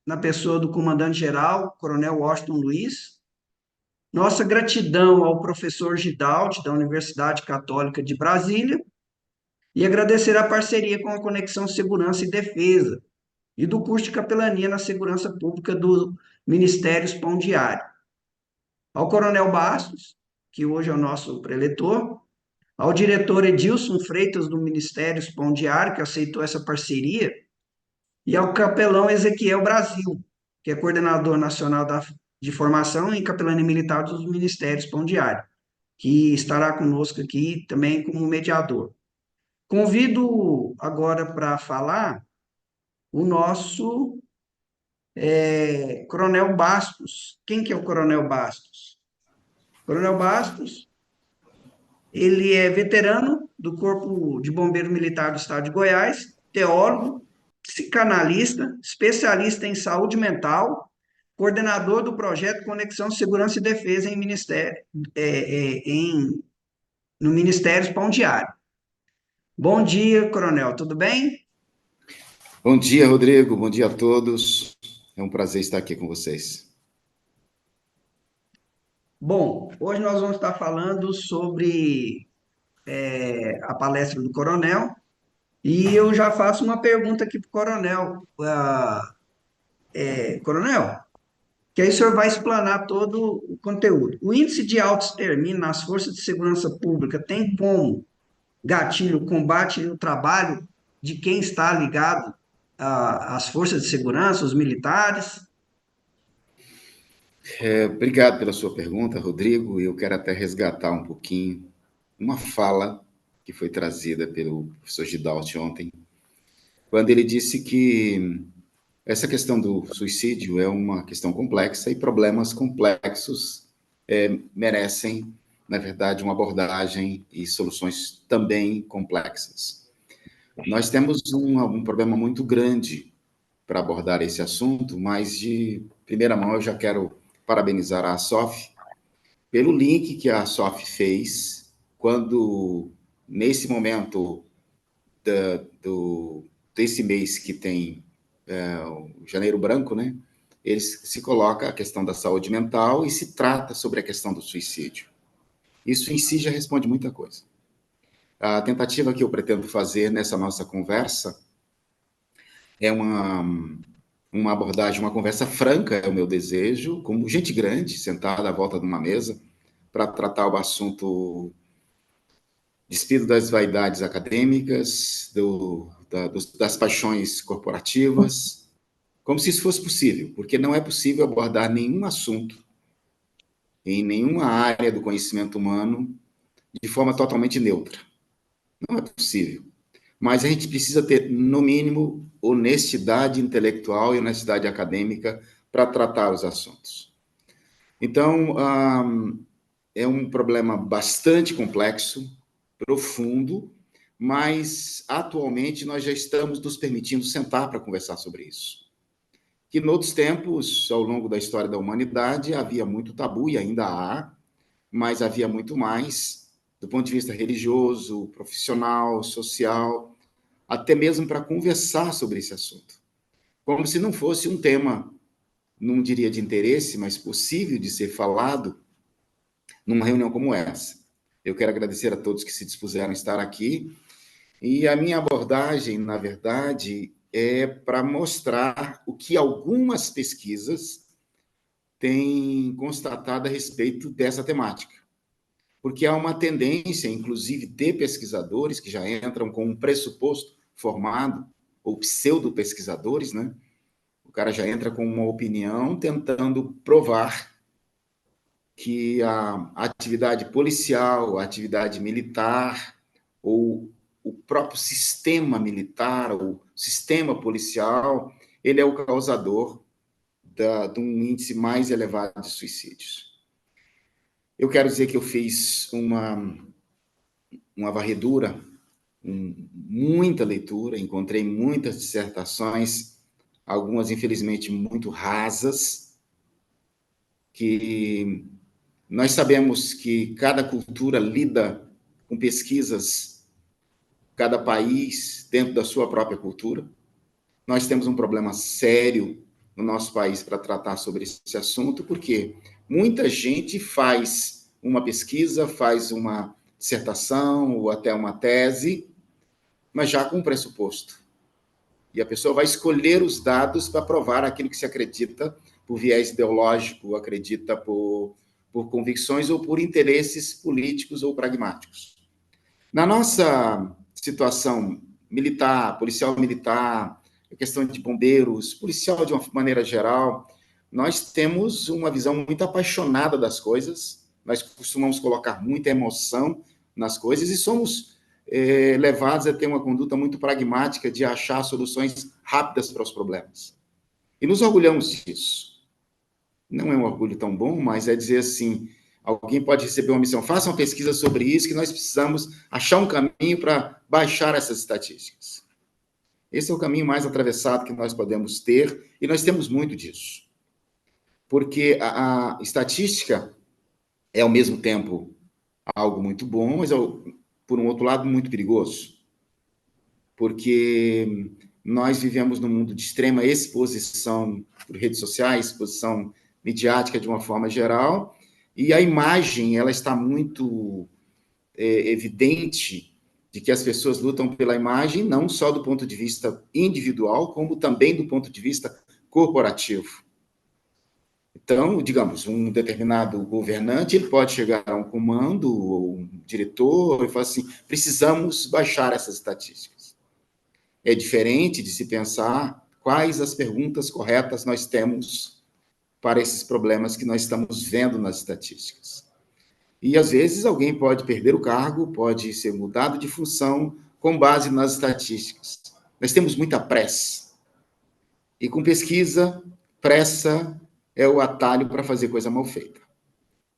na pessoa do comandante-geral, Coronel Washington Luiz. Nossa gratidão ao professor Gidaldi, da Universidade Católica de Brasília, e agradecer a parceria com a Conexão Segurança e Defesa e do curso de capelania na Segurança Pública do Ministério Pão Diário. Ao Coronel Bastos, que hoje é o nosso preletor, ao diretor Edilson Freitas do Ministério Pão Diário, que aceitou essa parceria, e ao capelão Ezequiel Brasil, que é coordenador nacional de formação em capelania militar dos Ministérios Pão Diário, que estará conosco aqui também como mediador. Convido agora para falar o nosso Coronel Bastos. Quem que é o Coronel Bastos? Coronel Bastos, ele é veterano do Corpo de Bombeiro Militar do Estado de Goiás, teólogo, psicanalista, especialista em saúde mental, coordenador do projeto Conexão Segurança e Defesa em Ministério, no Ministério Pão Diário. Bom dia, Coronel, tudo bem? Bom dia, Rodrigo. Bom dia a todos. É um prazer estar aqui com vocês. Bom, hoje nós vamos estar falando sobre a palestra do Coronel e eu já faço uma pergunta aqui para o Coronel. Coronel, que aí o senhor vai explanar todo o conteúdo. O índice de auto-extermínio nas forças de segurança pública tem como gatilho o combate no trabalho de quem está ligado às forças de segurança, os militares? Obrigado pela sua pergunta, Rodrigo. Eu quero até resgatar um pouquinho uma fala que foi trazida pelo professor Gidalti ontem, quando ele disse que essa questão do suicídio é uma questão complexa e problemas complexos merecem, na verdade, uma abordagem e soluções também complexas. Nós temos um problema muito grande para abordar esse assunto, mas de primeira mão eu já quero parabenizar a SOF pelo link que a SOF fez quando, nesse momento desse mês que tem o Janeiro Branco, né? Eles se coloca a questão da saúde mental e se trata sobre a questão do suicídio. Isso em si já responde muita coisa. A tentativa que eu pretendo fazer nessa nossa conversa é uma abordagem, uma conversa franca, é o meu desejo, como gente grande, sentada à volta de uma mesa, para tratar o assunto despido das vaidades acadêmicas, das paixões corporativas, como se isso fosse possível, porque não é possível abordar nenhum assunto em nenhuma área do conhecimento humano de forma totalmente neutra. Não é possível. Mas a gente precisa ter, no mínimo, honestidade intelectual e honestidade acadêmica para tratar os assuntos. Então, é um problema bastante complexo, profundo, mas atualmente nós já estamos nos permitindo sentar para conversar sobre isso. Que em outros tempos, ao longo da história da humanidade, havia muito tabu, e ainda há, mas havia muito mais, do ponto de vista religioso, profissional, social, até mesmo para conversar sobre esse assunto. Como se não fosse um tema, não diria de interesse, mas possível de ser falado numa reunião como essa. Eu quero agradecer a todos que se dispuseram a estar aqui. E a minha abordagem, na verdade, é para mostrar o que algumas pesquisas têm constatado a respeito dessa temática. Porque há uma tendência, inclusive, de pesquisadores que já entram com um pressuposto formado, ou pseudo-pesquisadores, né? O cara já entra com uma opinião tentando provar que a atividade policial, a atividade militar, ou o próprio sistema militar, o sistema policial, ele é o causador de um índice mais elevado de suicídios. Eu quero dizer que eu fiz uma varredura, muita leitura, encontrei muitas dissertações, algumas, infelizmente, muito rasas, que nós sabemos que cada cultura lida com pesquisas, cada país dentro da sua própria cultura. Nós temos um problema sério no nosso país para tratar sobre esse assunto, porque muita gente faz uma pesquisa, faz uma dissertação ou até uma tese, mas já com um pressuposto. E a pessoa vai escolher os dados para provar aquilo que se acredita por viés ideológico, acredita por convicções ou por interesses políticos ou pragmáticos. Na nossa situação militar, policial militar, a questão de bombeiros, policial de uma maneira geral, nós temos uma visão muito apaixonada das coisas, nós costumamos colocar muita emoção nas coisas e somos levados a ter uma conduta muito pragmática de achar soluções rápidas para os problemas. E nos orgulhamos disso. Não é um orgulho tão bom, mas é dizer assim, alguém pode receber uma missão, faça uma pesquisa sobre isso, que nós precisamos achar um caminho para baixar essas estatísticas. Esse é o caminho mais atravessado que nós podemos ter, e nós temos muito disso. Porque a estatística é, ao mesmo tempo, algo muito bom, mas, por um outro lado, muito perigoso. Porque nós vivemos num mundo de extrema exposição por redes sociais, exposição midiática de uma forma geral, e a imagem ela está muito evidente de que as pessoas lutam pela imagem, não só do ponto de vista individual, como também do ponto de vista corporativo. Então, digamos, um determinado governante ele pode chegar a um comando ou um diretor e falar assim, precisamos baixar essas estatísticas. É diferente de se pensar quais as perguntas corretas nós temos para esses problemas que nós estamos vendo nas estatísticas. E, às vezes, alguém pode perder o cargo, pode ser mudado de função com base nas estatísticas. Nós temos muita pressa. E, com pesquisa, pressa é o atalho para fazer coisa mal feita.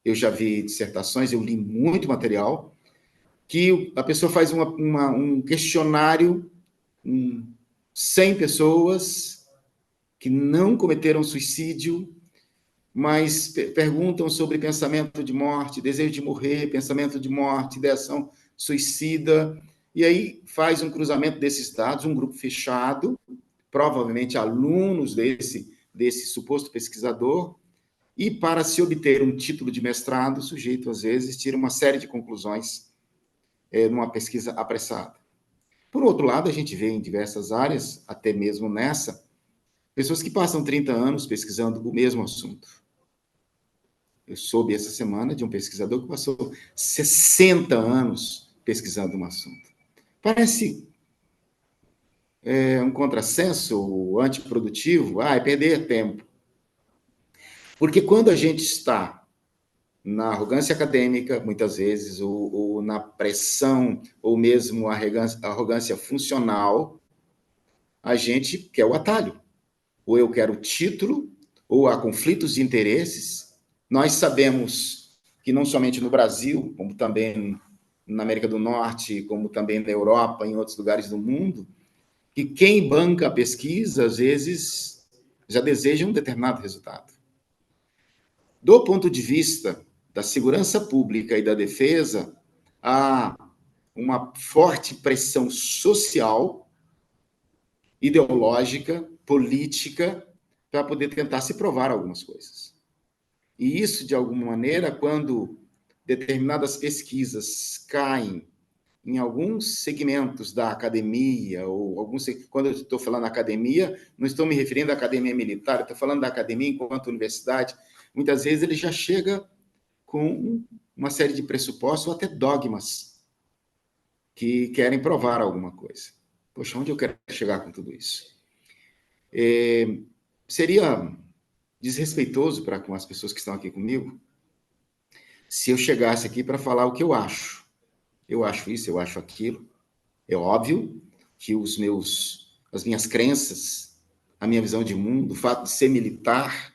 Eu já vi dissertações, eu li muito material, que a pessoa faz um questionário, 100 pessoas que não cometeram suicídio, mas perguntam sobre pensamento de morte, desejo de morrer, pensamento de morte, ideação suicida, e aí faz um cruzamento desses dados, um grupo fechado, provavelmente alunos desse suposto pesquisador, e para se obter um título de mestrado, o sujeito, às vezes, tira uma série de conclusões numa pesquisa apressada. Por outro lado, a gente vê em diversas áreas, até mesmo nessa, pessoas que passam 30 anos pesquisando o mesmo assunto. Eu soube essa semana de um pesquisador que passou 60 anos pesquisando um assunto. Parece um contrassenso antiprodutivo, é perder tempo. Porque quando a gente está na arrogância acadêmica, muitas vezes, ou na pressão, ou mesmo a arrogância funcional, a gente quer o atalho. Ou eu quero o título, ou há conflitos de interesses. Nós sabemos que não somente no Brasil, como também na América do Norte, como também na Europa, em outros lugares do mundo, que quem banca a pesquisa, às vezes, já deseja um determinado resultado. Do ponto de vista da segurança pública e da defesa, há uma forte pressão social, ideológica, política, para poder tentar se provar algumas coisas. E isso, de alguma maneira, quando determinadas pesquisas caem em alguns segmentos da academia, ou quando eu estou falando academia, não estou me referindo à academia militar, estou falando da academia enquanto universidade, muitas vezes ele já chega com uma série de pressupostos ou até dogmas que querem provar alguma coisa. Poxa, onde eu quero chegar com tudo isso? Seria desrespeitoso para com as pessoas que estão aqui comigo se eu chegasse aqui para falar o que eu acho. Eu acho isso, eu acho aquilo. É óbvio que as minhas crenças, a minha visão de mundo, o fato de ser militar,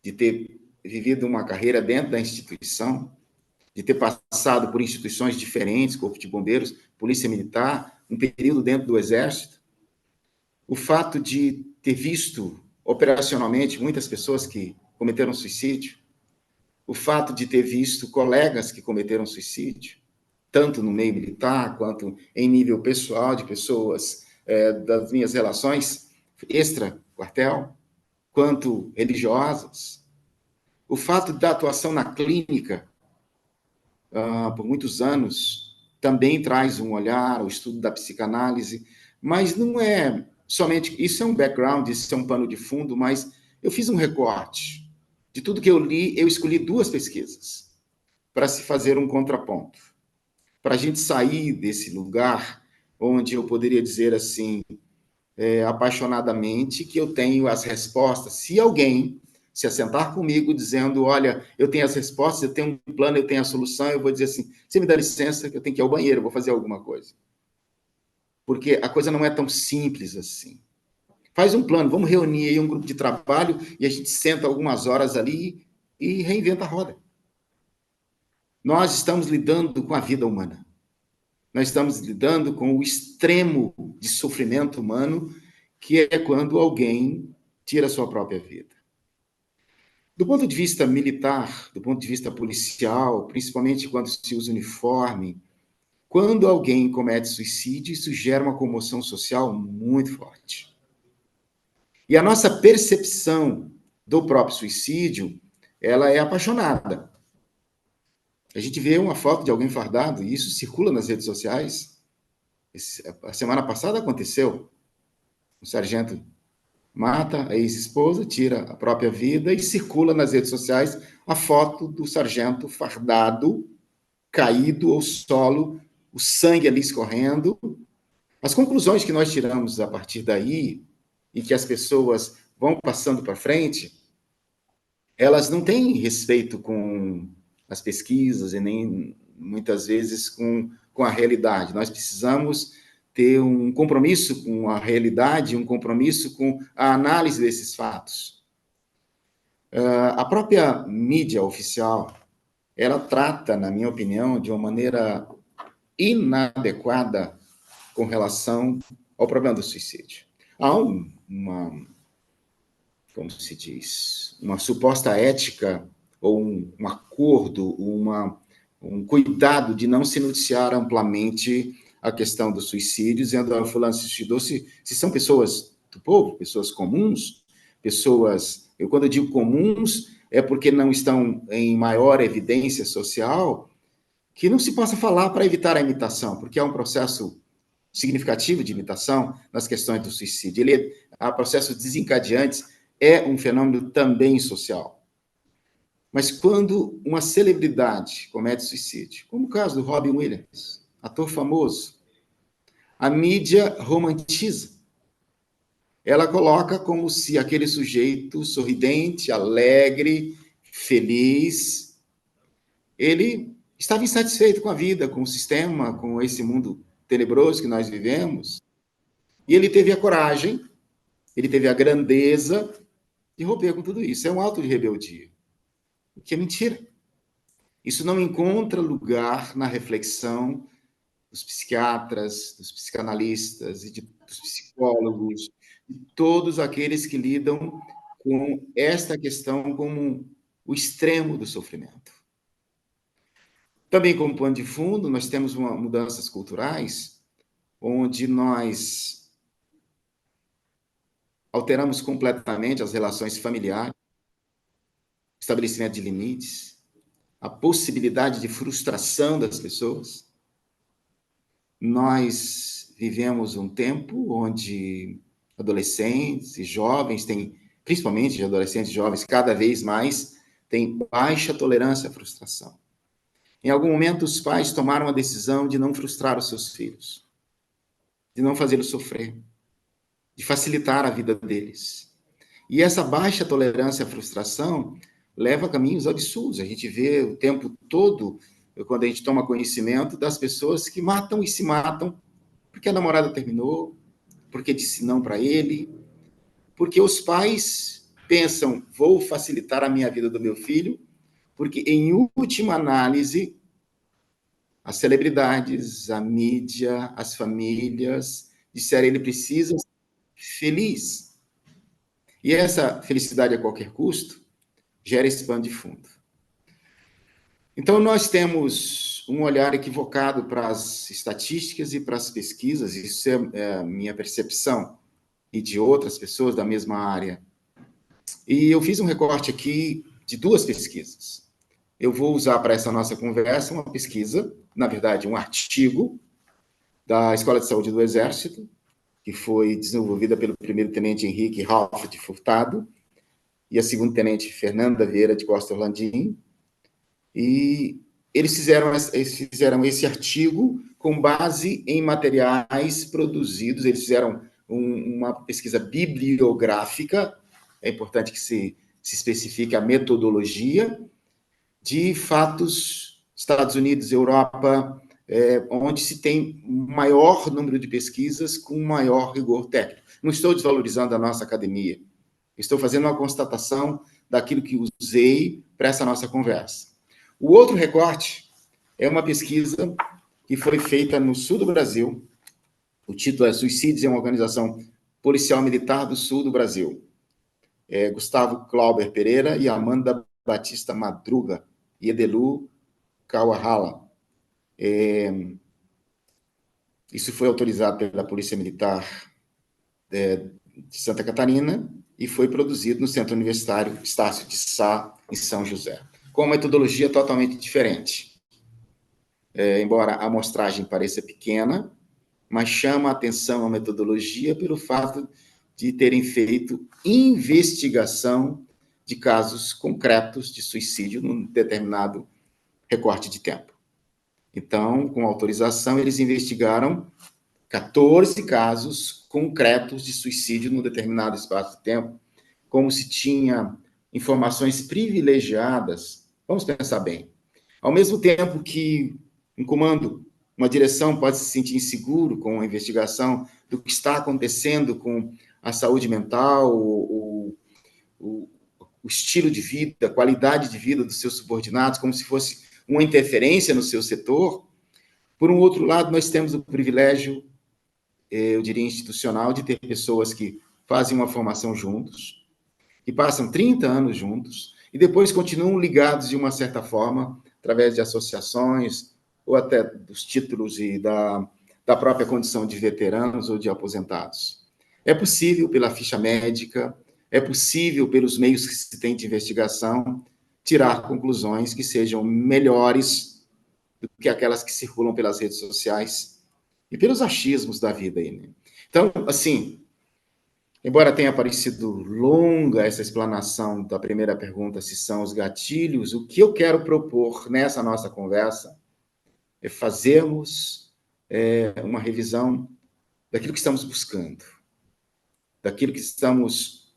de ter vivido uma carreira dentro da instituição, de ter passado por instituições diferentes, Corpo de Bombeiros, Polícia Militar, um período dentro do Exército, o fato de ter visto operacionalmente muitas pessoas que cometeram suicídio, o fato de ter visto colegas que cometeram suicídio, tanto no meio militar, quanto em nível pessoal, de pessoas das minhas relações extra-quartel. quanto religiosas. O fato da atuação na clínica, por muitos anos, também traz um olhar, o estudo da psicanálise, mas não é somente, isso é um background, isso é um pano de fundo, mas eu fiz um recorte de tudo que eu li, eu escolhi 2 pesquisas para se fazer um contraponto, para a gente sair desse lugar onde eu poderia dizer assim, apaixonadamente, que eu tenho as respostas. Se alguém se assentar comigo dizendo, olha, eu tenho as respostas, eu tenho um plano, eu tenho a solução, eu vou dizer assim, você me dá licença que eu tenho que ir ao banheiro, eu vou fazer alguma coisa. Porque a coisa não é tão simples assim. Faz um plano, vamos reunir aí um grupo de trabalho e a gente senta algumas horas ali e reinventa a roda. Nós estamos lidando com a vida humana. Nós estamos lidando com o extremo de sofrimento humano, que é quando alguém tira a sua própria vida. Do ponto de vista militar, do ponto de vista policial, principalmente quando se usa uniforme, quando alguém comete suicídio, isso gera uma comoção social muito forte. E a nossa percepção do próprio suicídio, ela é apaixonada. A gente vê uma foto de alguém fardado, e isso circula nas redes sociais. A semana passada aconteceu. O sargento mata a ex-esposa, tira a própria vida e circula nas redes sociais a foto do sargento fardado, caído ao solo, o sangue ali escorrendo. As conclusões que nós tiramos a partir daí, e que as pessoas vão passando para frente, elas não têm respeito com as pesquisas e nem, muitas vezes, com a realidade. Nós precisamos ter um compromisso com a realidade, um compromisso com a análise desses fatos. A própria mídia oficial, ela trata, na minha opinião, de uma maneira inadequada com relação ao problema do suicídio. Há como se diz, uma suposta ética ou um acordo, um cuidado de não se noticiar amplamente a questão do suicídio, dizendo, ah, fulano se suicidou, se são pessoas do povo, pessoas comuns, pessoas, eu quando eu digo comuns, é porque não estão em maior evidência social, que não se possa falar para evitar a imitação, porque há um processo significativo de imitação nas questões do suicídio. Há processos desencadeantes, é um fenômeno também social. Mas quando uma celebridade comete suicídio, como o caso do Robin Williams, ator famoso, a mídia romantiza. Ela coloca como se aquele sujeito sorridente, alegre, feliz, ele estava insatisfeito com a vida, com o sistema, com esse mundo tenebroso que nós vivemos, e ele teve a coragem, ele teve a grandeza de romper com tudo isso. É um ato de rebeldia, o que é mentira. Isso não encontra lugar na reflexão dos psiquiatras, dos psicanalistas e dos psicólogos, de todos aqueles que lidam com esta questão como o extremo do sofrimento. Também, como pano de fundo, nós temos mudanças culturais, onde nós alteramos completamente as relações familiares, estabelecimento de limites, a possibilidade de frustração das pessoas. Nós vivemos um tempo onde adolescentes e jovens principalmente adolescentes e jovens, cada vez mais, têm baixa tolerância à frustração. Em algum momento, os pais tomaram a decisão de não frustrar os seus filhos, de não fazê-los sofrer, de facilitar a vida deles. E essa baixa tolerância à frustração leva a caminhos absurdos. A gente vê o tempo todo, quando a gente toma conhecimento, das pessoas que matam e se matam porque a namorada terminou, porque disse não para ele, porque os pais pensam, vou facilitar a minha vida do meu filho, porque, em última análise, as celebridades, a mídia, as famílias disseram ele precisa ser feliz. E essa felicidade a qualquer custo gera esse pano de fundo. Então, nós temos um olhar equivocado para as estatísticas e para as pesquisas, isso é a minha percepção, e de outras pessoas da mesma área. E eu fiz um recorte aqui de duas pesquisas. Eu vou usar para essa nossa conversa uma pesquisa, na verdade, um artigo da Escola de Saúde do Exército, que foi desenvolvida pelo primeiro-tenente Henrique Ralph de Furtado e a segunda-tenente Fernanda Vieira de Costa Orlandim. E eles fizeram esse artigo com base em materiais produzidos, eles fizeram uma pesquisa bibliográfica, é importante que se especifique a metodologia, de fatos, Estados Unidos, Europa, onde se tem maior número de pesquisas com maior rigor técnico. Não estou desvalorizando a nossa academia, estou fazendo uma constatação daquilo que usei para essa nossa conversa. O outro recorte é uma pesquisa que foi feita no sul do Brasil. O título é Suicídios em uma Organização Policial Militar do Sul do Brasil. Gustavo Clauber Pereira e Amanda Batista Madruga e Edelu Kawahala. Isso foi autorizado pela Polícia Militar de Santa Catarina e foi produzido no Centro Universitário Estácio de Sá, em São José, com uma metodologia totalmente diferente. Embora a amostragem pareça pequena, mas chama a atenção a metodologia pelo fato de terem feito investigação de casos concretos de suicídio num determinado recorte de tempo. Então, com autorização, eles investigaram 14 casos concretos de suicídio num determinado espaço de tempo, como se tinha informações privilegiadas. Vamos pensar bem. Ao mesmo tempo que um comando, uma direção pode se sentir inseguro com a investigação do que está acontecendo com a saúde mental, o estilo de vida, a qualidade de vida dos seus subordinados, como se fosse uma interferência no seu setor. Por um outro lado, nós temos o privilégio, eu diria, institucional, de ter pessoas que fazem uma formação juntos, que passam 30 anos juntos, e depois continuam ligados de uma certa forma, através de associações, ou até dos títulos e da própria condição de veteranos ou de aposentados. É possível, pela ficha médica, é possível, pelos meios que se tem de investigação, tirar conclusões que sejam melhores do que aquelas que circulam pelas redes sociais e pelos achismos da vida aí, né? Então, assim, embora tenha parecido longa essa explanação da primeira pergunta, se são os gatilhos, o que eu quero propor nessa nossa conversa é fazermos uma revisão daquilo que estamos buscando, daquilo que estamos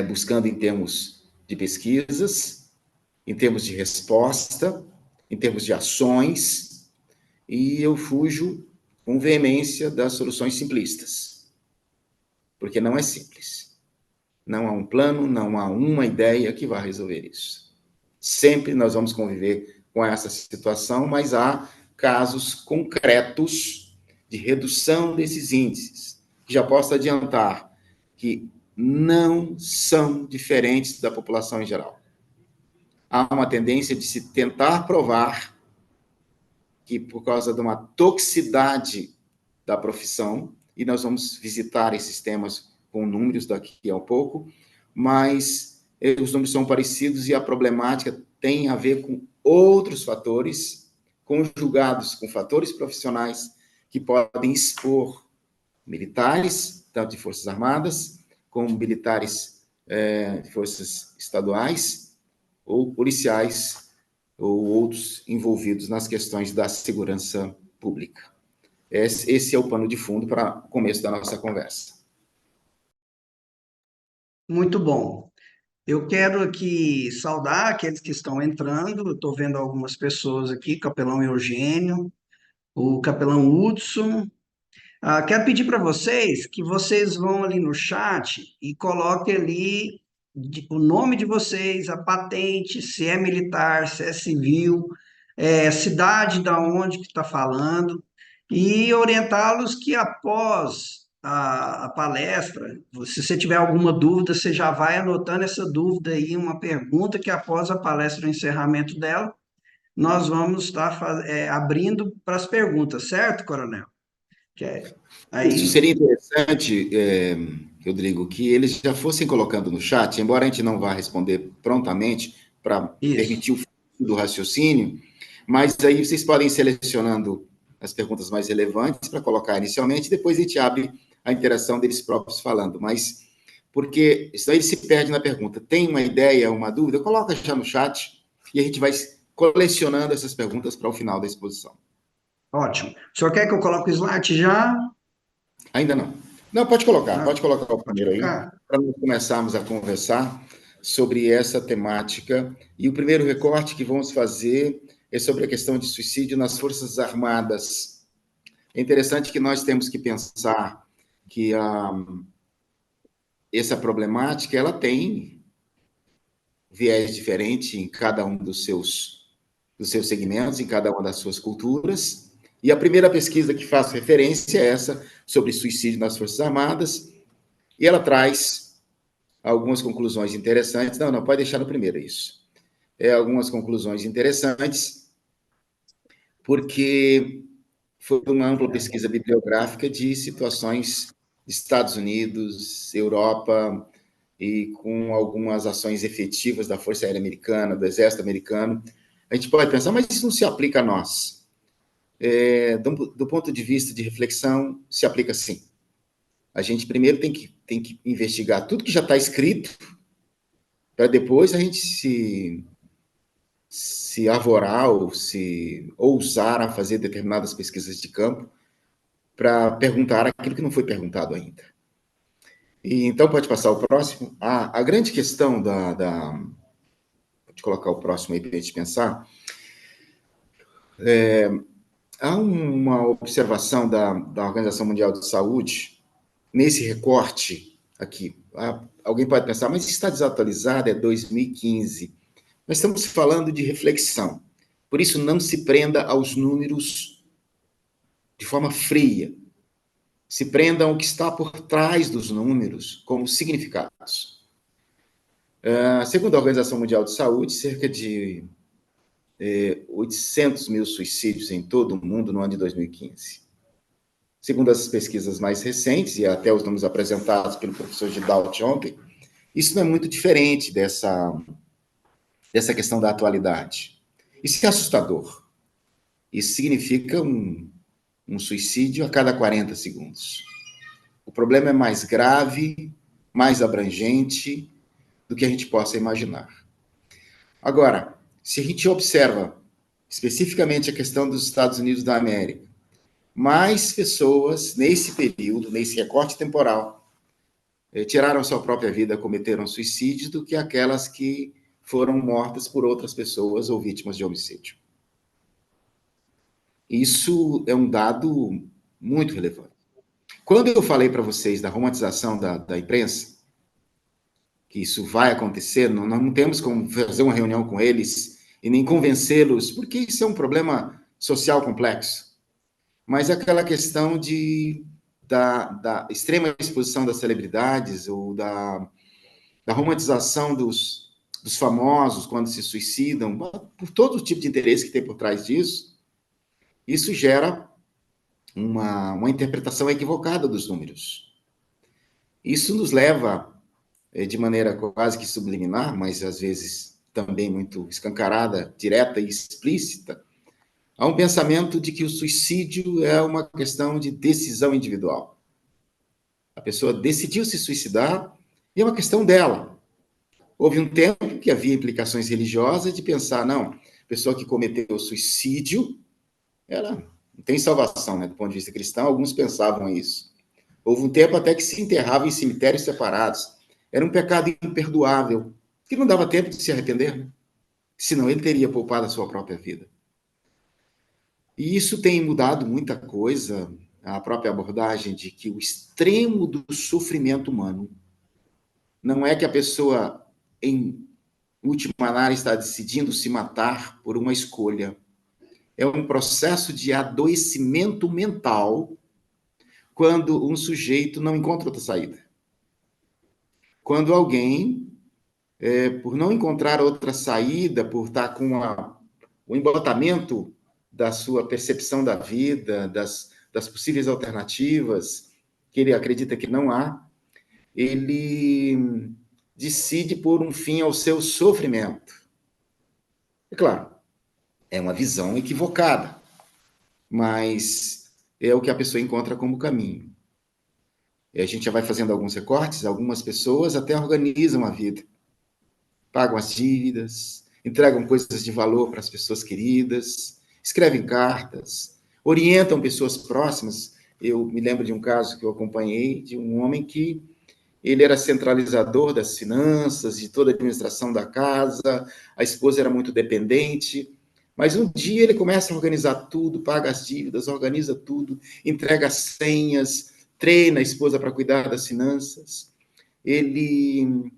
buscando em termos de pesquisas, em termos de resposta, em termos de ações, e eu fujo com veemência das soluções simplistas, porque não é simples. Não há um plano, não há uma ideia que vá resolver isso. Sempre nós vamos conviver com essa situação, mas há casos concretos de redução desses índices, que já posso adiantar que não são diferentes da população em geral. Há uma tendência de se tentar provar que, por causa de uma toxicidade da profissão, e nós vamos visitar esses temas com números daqui a pouco, mas os números são parecidos e a problemática tem a ver com outros fatores, conjugados com fatores profissionais que podem expor militares, tanto de Forças Armadas, como militares de forças estaduais, ou policiais, ou outros envolvidos nas questões da segurança pública. Esse é o pano de fundo para o começo da nossa conversa. Muito bom. Eu quero aqui saudar aqueles que estão entrando. Estou vendo algumas pessoas aqui, capelão Eugênio, o capelão Hudson. Quero pedir para vocês que vocês vão ali no chat e coloquem ali o nome de vocês, a patente, se é militar, se é civil, cidade da onde que está falando, e orientá-los que após a palestra, se você tiver alguma dúvida, você já vai anotando essa dúvida aí, uma pergunta que após a palestra, o encerramento dela, nós vamos estar abrindo para as perguntas, certo, Coronel? Isso Aí, seria interessante, Rodrigo, que eles já fossem colocando no chat, embora a gente não vá responder prontamente para Isso. permitir o fluxo do raciocínio, mas aí vocês podem ir selecionando as perguntas mais relevantes para colocar inicialmente, e depois a gente abre a interação deles próprios falando. Mas, porque senão ele se perde na pergunta. Tem uma ideia, uma dúvida? Coloca já no chat e a gente vai colecionando essas perguntas para o final da exposição. Ótimo. O senhor quer que eu coloque o slide já? Ainda não. Não, Ah, pode colocar o pode primeiro aí, colocar? para nós começarmos a conversar sobre essa temática. E o primeiro recorte que vamos fazer é sobre a questão de suicídio nas Forças Armadas. É interessante que nós temos que pensar que essa problemática ela tem viés diferente em cada um dos seus segmentos, em cada uma das suas culturas. E a primeira pesquisa que faço referência é essa, sobre suicídio nas Forças Armadas, e ela traz algumas conclusões interessantes. Não, não, pode deixar no primeiro isso. Algumas conclusões interessantes, porque foi uma ampla pesquisa bibliográfica de situações Estados Unidos, Europa, e com algumas ações efetivas da Força Aérea Americana, do Exército Americano. A gente pode pensar, mas isso não se aplica a nós. Do ponto de vista de reflexão, se aplica sim. A gente primeiro tem que investigar tudo que já está escrito, para depois a gente se arvorar ou se ousar a fazer determinadas pesquisas de campo para perguntar aquilo que não foi perguntado ainda. E, então, pode passar o próximo. A grande questão Pode colocar o próximo aí para a gente pensar. Há uma observação da Organização Mundial de Saúde, nesse recorte aqui. Alguém pode pensar, mas está desatualizado, é 2015. Nós estamos falando de reflexão. Por isso, não se prenda aos números de forma fria. Se prenda ao que está por trás dos números, como significados. Segundo a Organização Mundial de Saúde, cerca de 800 mil suicídios em todo o mundo no ano de 2015. Segundo as pesquisas mais recentes, e até os números apresentados pelo professor Gidalt ontem, isso não é muito diferente dessa questão da atualidade. Isso é assustador. Isso significa um suicídio a cada 40 segundos. O problema é mais grave, mais abrangente do que a gente possa imaginar. Agora, se a gente observa especificamente a questão dos Estados Unidos da América, mais pessoas nesse período, nesse recorte temporal, tiraram sua própria vida, cometeram suicídio, do que aquelas que foram mortas por outras pessoas ou vítimas de homicídio. Isso é um dado muito relevante. Quando eu falei para vocês da romantização da imprensa, que isso vai acontecer, não temos como fazer uma reunião com eles e nem convencê-los, porque isso é um problema social complexo. Mas aquela questão da extrema exposição das celebridades ou da romantização dos famosos quando se suicidam, por todo o tipo de interesse que tem por trás disso, isso gera uma interpretação equivocada dos números. Isso nos leva, de maneira quase que subliminar, mas às vezes também muito escancarada, direta e explícita, a um pensamento de que o suicídio é uma questão de decisão individual. A pessoa decidiu se suicidar e é uma questão dela. Houve um tempo que havia implicações religiosas de pensar, não, a pessoa que cometeu suicídio, ela não tem salvação, né? Do ponto de vista cristão, alguns pensavam isso. Houve um tempo até que se enterrava em cemitérios separados. Era um pecado imperdoável, que não dava tempo de se arrepender, né? Senão ele teria poupado a sua própria vida. E isso tem mudado muita coisa, a própria abordagem de que o extremo do sofrimento humano não é que a pessoa, em última análise, está decidindo se matar por uma escolha. É um processo de adoecimento mental quando um sujeito não encontra outra saída. Quando alguém, por não encontrar outra saída, por estar com o embotamento da sua percepção da vida, das possíveis alternativas, que ele acredita que não há, ele decide pôr um fim ao seu sofrimento. É claro, é uma visão equivocada, mas é o que a pessoa encontra como caminho. E a gente já vai fazendo alguns recortes, algumas pessoas até organizam a vida, pagam as dívidas, entregam coisas de valor para as pessoas queridas, escrevem cartas, orientam pessoas próximas. Eu me lembro de um caso que eu acompanhei, de um homem que ele era centralizador das finanças, de toda a administração da casa, a esposa era muito dependente, mas um dia ele começa a organizar tudo, paga as dívidas, organiza tudo, entrega as senhas, treina a esposa para cuidar das finanças. Ele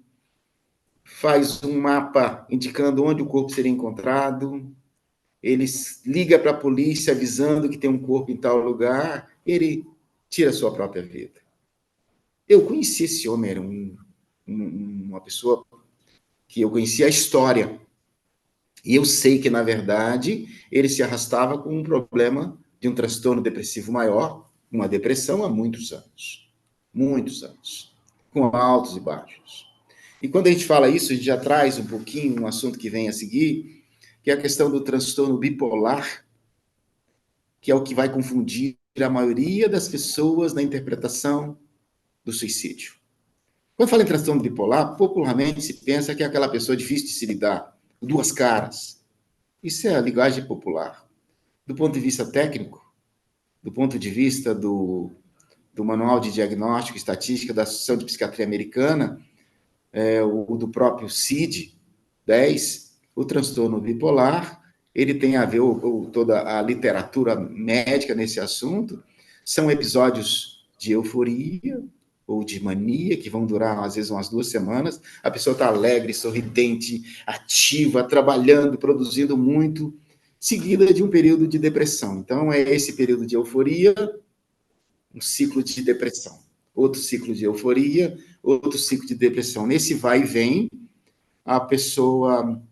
faz um mapa indicando onde o corpo seria encontrado, ele liga para a polícia avisando que tem um corpo em tal lugar, ele tira a sua própria vida. Eu conheci esse homem, era uma pessoa que eu conhecia a história. E eu sei que, na verdade, ele se arrastava com um problema de um transtorno depressivo maior, uma depressão há muitos anos. Muitos anos. Com altos e baixos. E quando a gente fala isso, a gente já traz um pouquinho um assunto que vem a seguir, que é a questão do transtorno bipolar, que é o que vai confundir a maioria das pessoas na interpretação do suicídio. Quando fala em transtorno bipolar, popularmente se pensa que é aquela pessoa difícil de se lidar, duas caras. Isso é a linguagem popular. Do ponto de vista técnico, do ponto de vista do Manual de Diagnóstico e Estatística da Associação de Psiquiatria Americana, o do próprio CID-10, o transtorno bipolar, ele tem a ver, toda a literatura médica nesse assunto, são episódios de euforia, ou de mania, que vão durar, às vezes, umas 2 semanas. A pessoa está alegre, sorridente, ativa, trabalhando, produzindo muito, seguida de um período de depressão. Então, é esse período de euforia, um ciclo de depressão. Outro ciclo de euforia, outro ciclo de depressão. Nesse vai e vem, a pessoa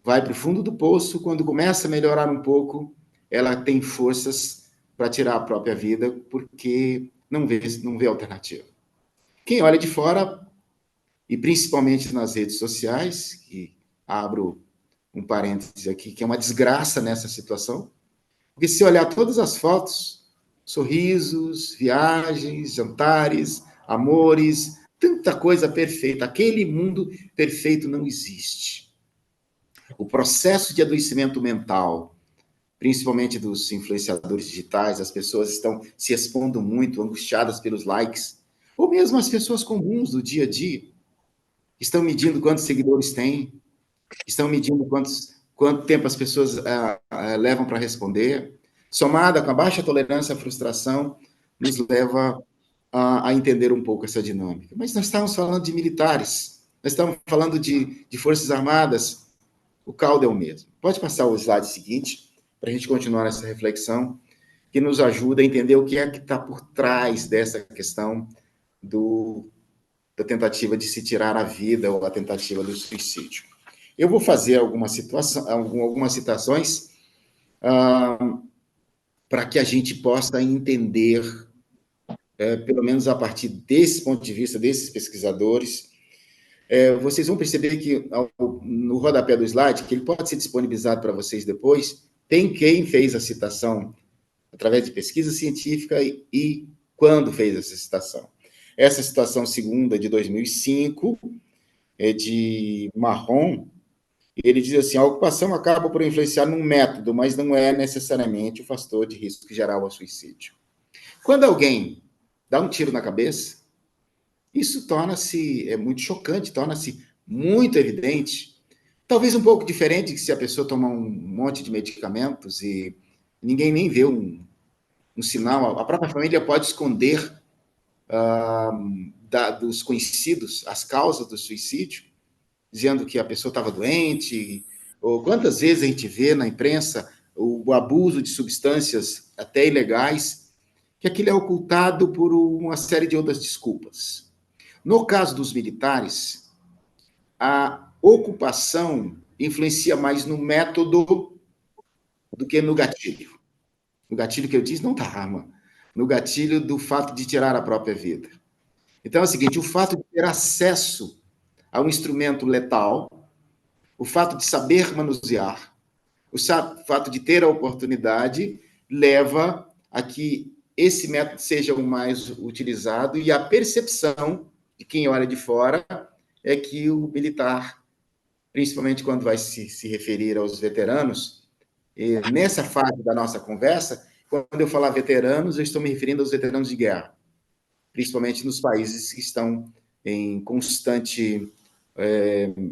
vai para o fundo do poço, quando começa a melhorar um pouco, ela tem forças para tirar a própria vida, porque não vê alternativa. Quem olha de fora, e principalmente nas redes sociais, que abro um parênteses aqui, que é uma desgraça nessa situação, porque se olhar todas as fotos, sorrisos, viagens, jantares, amores, tanta coisa perfeita, aquele mundo perfeito não existe. O processo de adoecimento mental, principalmente dos influenciadores digitais, as pessoas estão se expondo muito, angustiadas pelos likes, ou mesmo as pessoas comuns do dia a dia, estão medindo quantos seguidores têm, estão medindo quanto tempo as pessoas levam para responder, somada com a baixa tolerância à frustração, nos leva a entender um pouco essa dinâmica. Mas nós estamos falando de militares, nós estamos falando de forças armadas, o caldo é o mesmo. Pode passar o slide seguinte, para a gente continuar essa reflexão, que nos ajuda a entender o que é que está por trás dessa questão da tentativa de se tirar a vida ou a tentativa do suicídio. Eu vou fazer algumas citações para que a gente possa entender, pelo menos a partir desse ponto de vista, desses pesquisadores. Vocês vão perceber que no rodapé do slide, que ele pode ser disponibilizado para vocês depois, tem quem fez a citação através de pesquisa científica e quando fez essa citação. Essa citação segunda, de 2005, é de Marron. Ele diz assim: a ocupação acaba por influenciar num método, mas não é necessariamente o fator de risco geral ao suicídio. Quando alguém dá um tiro na cabeça, isso torna-se muito chocante, torna-se muito evidente. Talvez um pouco diferente que se a pessoa tomar um monte de medicamentos e ninguém nem vê um sinal. A própria família pode esconder dos conhecidos as causas do suicídio, dizendo que a pessoa estava doente, ou quantas vezes a gente vê na imprensa o abuso de substâncias até ilegais, que aquilo é ocultado por uma série de outras desculpas. No caso dos militares, a ocupação influencia mais no método do que no gatilho. No gatilho que eu disse, não da arma, no gatilho do fato de tirar a própria vida. Então é o seguinte, o fato de ter acesso a um instrumento letal, o fato de saber manusear, o fato de ter a oportunidade leva a que esse método seja o mais utilizado e a percepção de quem olha de fora é que o militar, principalmente quando vai se referir aos veteranos, nessa fase da nossa conversa, quando eu falar veteranos, eu estou me referindo aos veteranos de guerra, principalmente nos países que estão em constante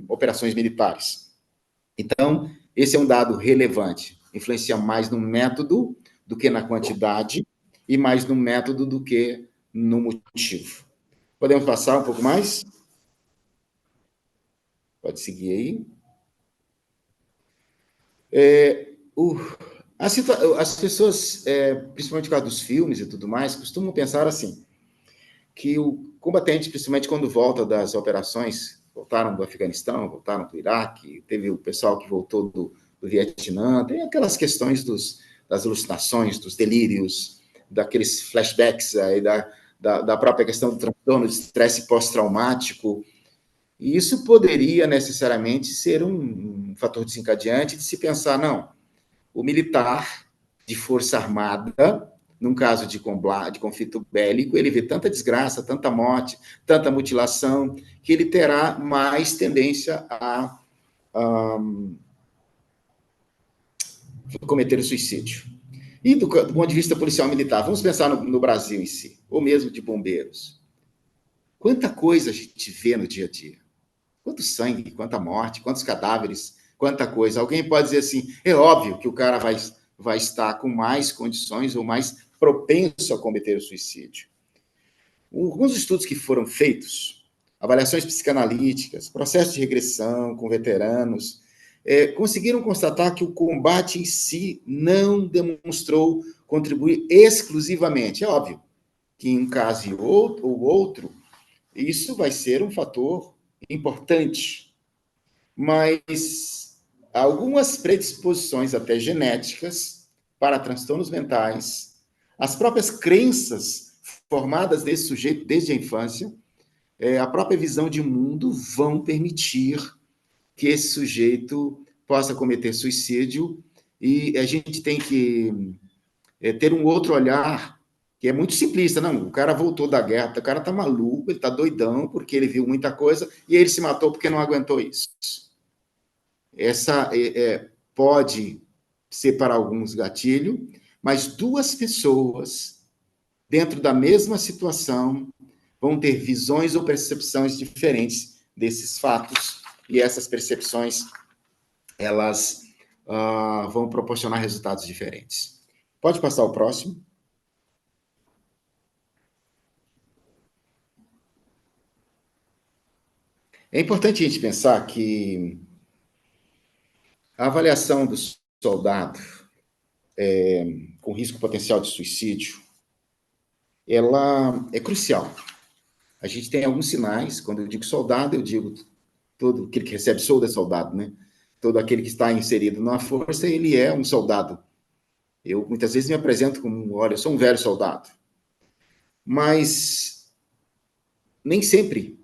operações militares. Então, esse é um dado relevante. Influencia mais no método do que na quantidade e mais no método do que no motivo. Podemos passar um pouco mais? Pode seguir aí. As pessoas, principalmente por causa dos filmes e tudo mais, costumam pensar assim, que o combatente, principalmente quando volta das operações, voltaram do Afeganistão, voltaram do Iraque, teve o pessoal que voltou do Vietnã, tem aquelas questões das alucinações, dos delírios, daqueles flashbacks aí, da própria questão do transtorno de estresse pós-traumático, e isso poderia necessariamente ser um fator desencadeante de se pensar, não, o militar de força armada, num caso de conflito bélico, ele vê tanta desgraça, tanta morte, tanta mutilação, que ele terá mais tendência a cometer o suicídio. E do ponto de vista policial militar, vamos pensar no Brasil em si, ou mesmo de bombeiros. Quanta coisa a gente vê no dia a dia? Quanto sangue, quanta morte, quantos cadáveres, quanta coisa. Alguém pode dizer assim, é óbvio que o cara vai estar com mais condições ou mais propenso a cometer o suicídio. Alguns estudos que foram feitos, avaliações psicanalíticas, processo de regressão com veteranos, conseguiram constatar que o combate em si não demonstrou contribuir exclusivamente. É óbvio que em um caso ou outro, isso vai ser um fator importante, mas algumas predisposições até genéticas para transtornos mentais, as próprias crenças formadas desse sujeito desde a infância, a própria visão de mundo vão permitir que esse sujeito possa cometer suicídio, e a gente tem que ter um outro olhar que é muito simplista. Não, o cara voltou da guerra, o cara tá maluco, ele tá doidão porque ele viu muita coisa e ele se matou porque não aguentou isso. Essa pode ser para alguns gatilho, mas duas pessoas dentro da mesma situação vão ter visões ou percepções diferentes desses fatos, e essas percepções elas vão proporcionar resultados diferentes. Pode passar o próximo. É importante a gente pensar que a avaliação do soldado com risco potencial de suicídio, ela é crucial. A gente tem alguns sinais, quando eu digo soldado, eu digo todo aquele que recebe soldo é soldado, né? Todo aquele que está inserido na força, ele é um soldado. Eu muitas vezes me apresento como, olha, eu sou um velho soldado. Mas nem sempre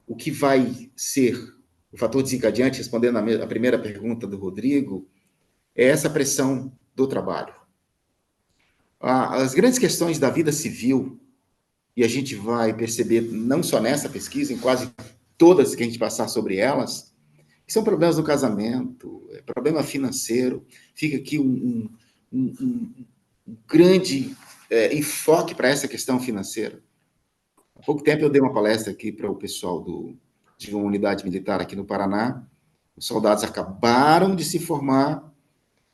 o que vai ser o fator desencadeante, respondendo a primeira pergunta do Rodrigo, é essa pressão do trabalho. As grandes questões da vida civil, e a gente vai perceber não só nessa pesquisa, em quase todas que a gente passar sobre elas, que são problemas no casamento, problema financeiro, fica aqui um grande enfoque para essa questão financeira. Há pouco tempo eu dei uma palestra aqui para o pessoal de uma unidade militar aqui no Paraná. Os soldados acabaram de se formar,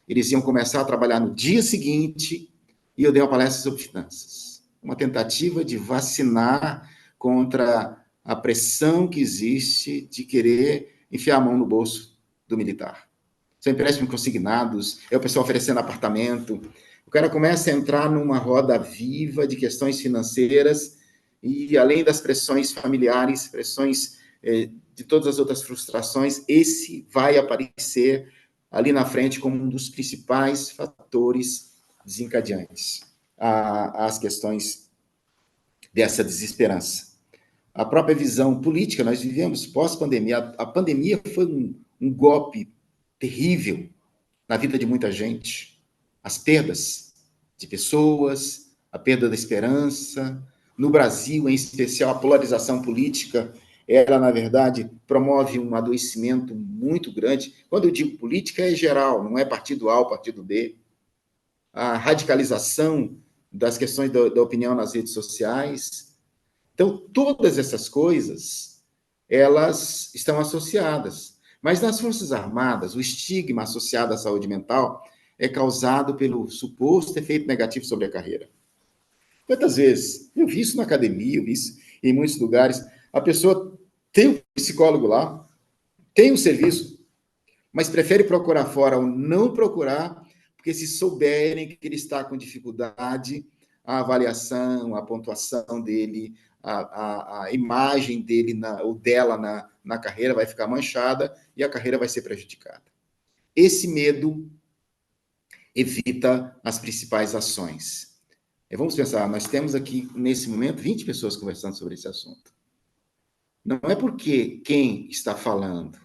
eles iam começar a trabalhar no dia seguinte, e eu dei uma palestra sobre finanças. Uma tentativa de vacinar contra a pressão que existe de querer enfiar a mão no bolso do militar. São empréstimos consignados, é o pessoal oferecendo apartamento. O cara começa a entrar numa roda viva de questões financeiras e, além das pressões familiares, pressões de todas as outras frustrações, esse vai aparecer ali na frente como um dos principais fatores desencadeantes às questões dessa desesperança. a própria visão política. Nós vivemos pós-pandemia. A pandemia foi um golpe terrível na vida de muita gente. As perdas de pessoas, a perda da esperança. No Brasil, em especial, a polarização política, ela, na verdade, promove um adoecimento muito grande. Quando eu digo política, é geral, não é partido A ou partido B. A radicalização das questões da opinião nas redes sociais. Então, todas essas coisas, elas estão associadas. Mas nas Forças Armadas, o estigma associado à saúde mental é causado pelo suposto efeito negativo sobre a carreira. Quantas vezes? Eu vi isso na academia, eu vi isso em muitos lugares. A pessoa tem um psicólogo lá, tem um serviço, mas prefere procurar fora ou não procurar, porque se souberem que ele está com dificuldade, a avaliação, a pontuação dele, a imagem dele ou dela na carreira vai ficar manchada e a carreira vai ser prejudicada. Esse medo evita as principais ações. Vamos pensar, nós temos aqui, nesse momento, 20 pessoas conversando sobre esse assunto. Não é porque quem está falando,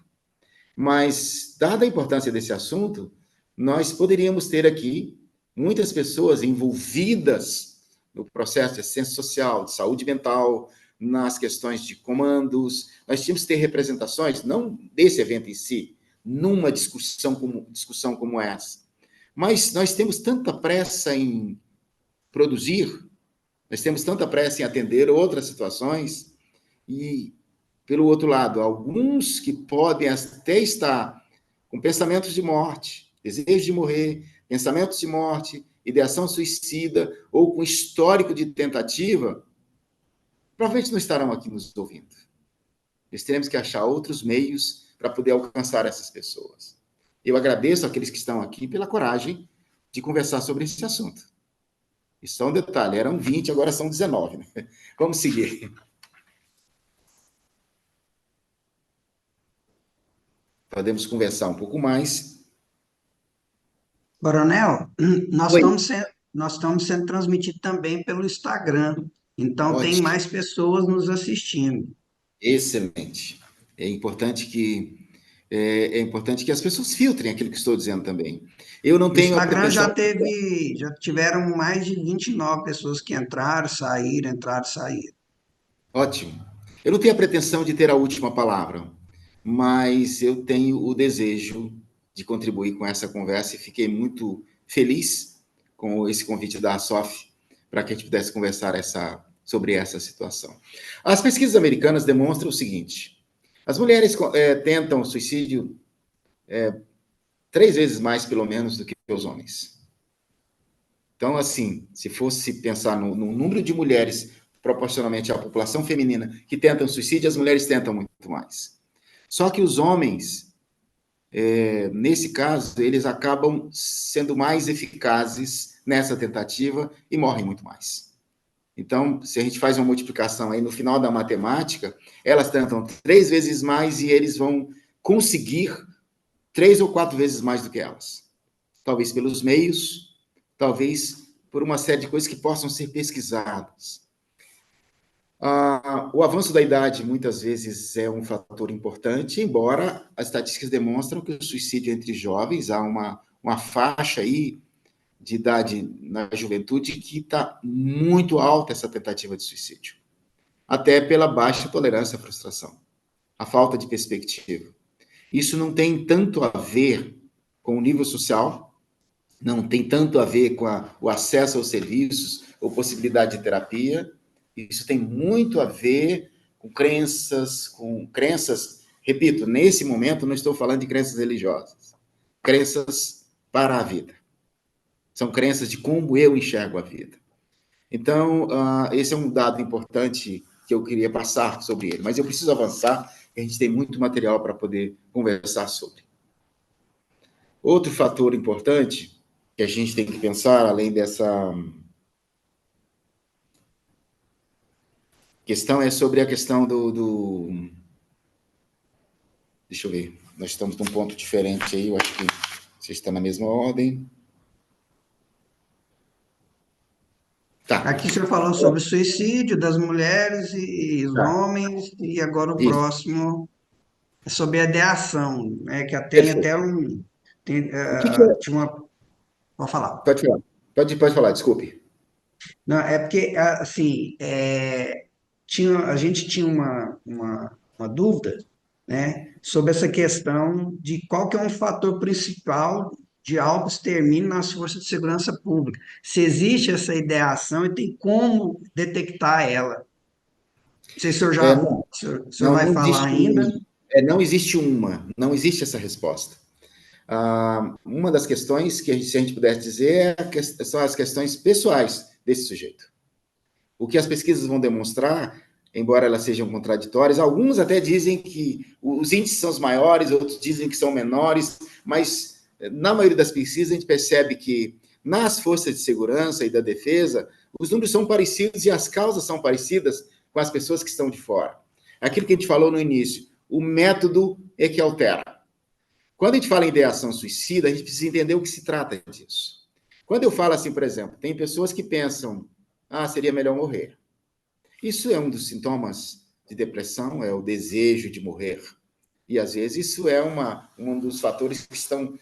mas, dada a importância desse assunto, nós poderíamos ter aqui muitas pessoas envolvidas no processo de assistência social, de saúde mental, nas questões de comandos. Nós tínhamos que ter representações, não desse evento em si, numa discussão como essa. Mas nós temos tanta pressa em produzir, nós temos tanta pressa em atender outras situações, e, pelo outro lado, alguns que podem até estar com pensamentos de morte, desejo de morrer, pensamentos de morte, ideação suicida, ou com histórico de tentativa, provavelmente não estarão aqui nos ouvindo. Nós teremos que achar outros meios para poder alcançar essas pessoas. Eu agradeço àqueles que estão aqui pela coragem de conversar sobre esse assunto. E só um detalhe, eram 20, agora são 19. Né? Vamos seguir. Podemos conversar um pouco mais. Coronel, nós Oi. estamos sendo, nós estamos sendo transmitidos também pelo Instagram, então tem Ótimo. mais pessoas nos assistindo. Excelente. É importante que as pessoas filtrem aquilo que estou dizendo também. Eu não O tenho a Instagram pretensão. já tiveram mais de 29 pessoas que entraram, saíram. Ótimo. Eu não tenho a pretensão de ter a última palavra, mas eu tenho o desejo de contribuir com essa conversa e fiquei muito feliz com esse convite da ASOF para que a gente pudesse conversar sobre essa situação. As pesquisas americanas demonstram o seguinte: as mulheres tentam suicídio 3 vezes mais, pelo menos, do que os homens. Então, assim, se fosse pensar no número de mulheres proporcionalmente à população feminina que tentam suicídio, as mulheres tentam muito mais. Só que os homens, nesse caso, eles acabam sendo mais eficazes nessa tentativa e morrem muito mais. Então, se a gente faz uma multiplicação aí no final da matemática, elas tentam 3 vezes mais e eles vão conseguir 3 ou 4 vezes mais do que elas. Talvez pelos meios, talvez por uma série de coisas que possam ser pesquisadas. O avanço da idade, muitas vezes, é um fator importante, embora as estatísticas demonstram que o suicídio entre jovens, há uma faixa aí de idade na juventude que está muito alta essa tentativa de suicídio. Até pela baixa tolerância à frustração, a falta de perspectiva. Isso não tem tanto a ver com o nível social, não tem tanto a ver com o acesso aos serviços ou possibilidade de terapia. Isso tem muito a ver com crenças, repito, nesse momento não estou falando de crenças religiosas, crenças para a vida. São crenças de como eu enxergo a vida. Então, esse é um dado importante que eu queria passar sobre ele, mas eu preciso avançar, a gente tem muito material para poder conversar sobre. Outro fator importante que a gente tem que pensar, além dessa questão, é sobre a questão Deixa eu ver, nós estamos num ponto diferente aí, eu acho que você está na mesma ordem. Tá, Aqui o senhor falou sobre suicídio das mulheres e os tá. homens, e agora o Isso, próximo é sobre a ideação, né, que tem perfeito. até um... O que que é? tinha uma... Pode falar. Pode falar. Pode falar, desculpe. Não, é porque, assim, a gente tinha uma dúvida, né, sobre essa questão de qual que é um fator principal de autoextermínio nas forças de segurança pública. Se existe essa ideação e tem como detectar ela. Não sei se o senhor É, já, não, o senhor vai não falar existe ainda. não existe essa resposta. Uma das questões que se a gente pudesse dizer são as questões pessoais desse sujeito. O que as pesquisas vão demonstrar, embora elas sejam contraditórias, alguns até dizem que os índices são os maiores, outros dizem que são menores, mas na maioria das pesquisas a gente percebe que nas forças de segurança e da defesa, os números são parecidos e as causas são parecidas com as pessoas que estão de fora. Aquilo que a gente falou no início, o método é que altera. Quando a gente fala em ideação suicida, a gente precisa entender o que se trata disso. Quando eu falo assim, por exemplo, tem pessoas que pensam, seria melhor morrer. Isso é um dos sintomas de depressão, é o desejo de morrer. E, às vezes, isso é um dos fatores que estão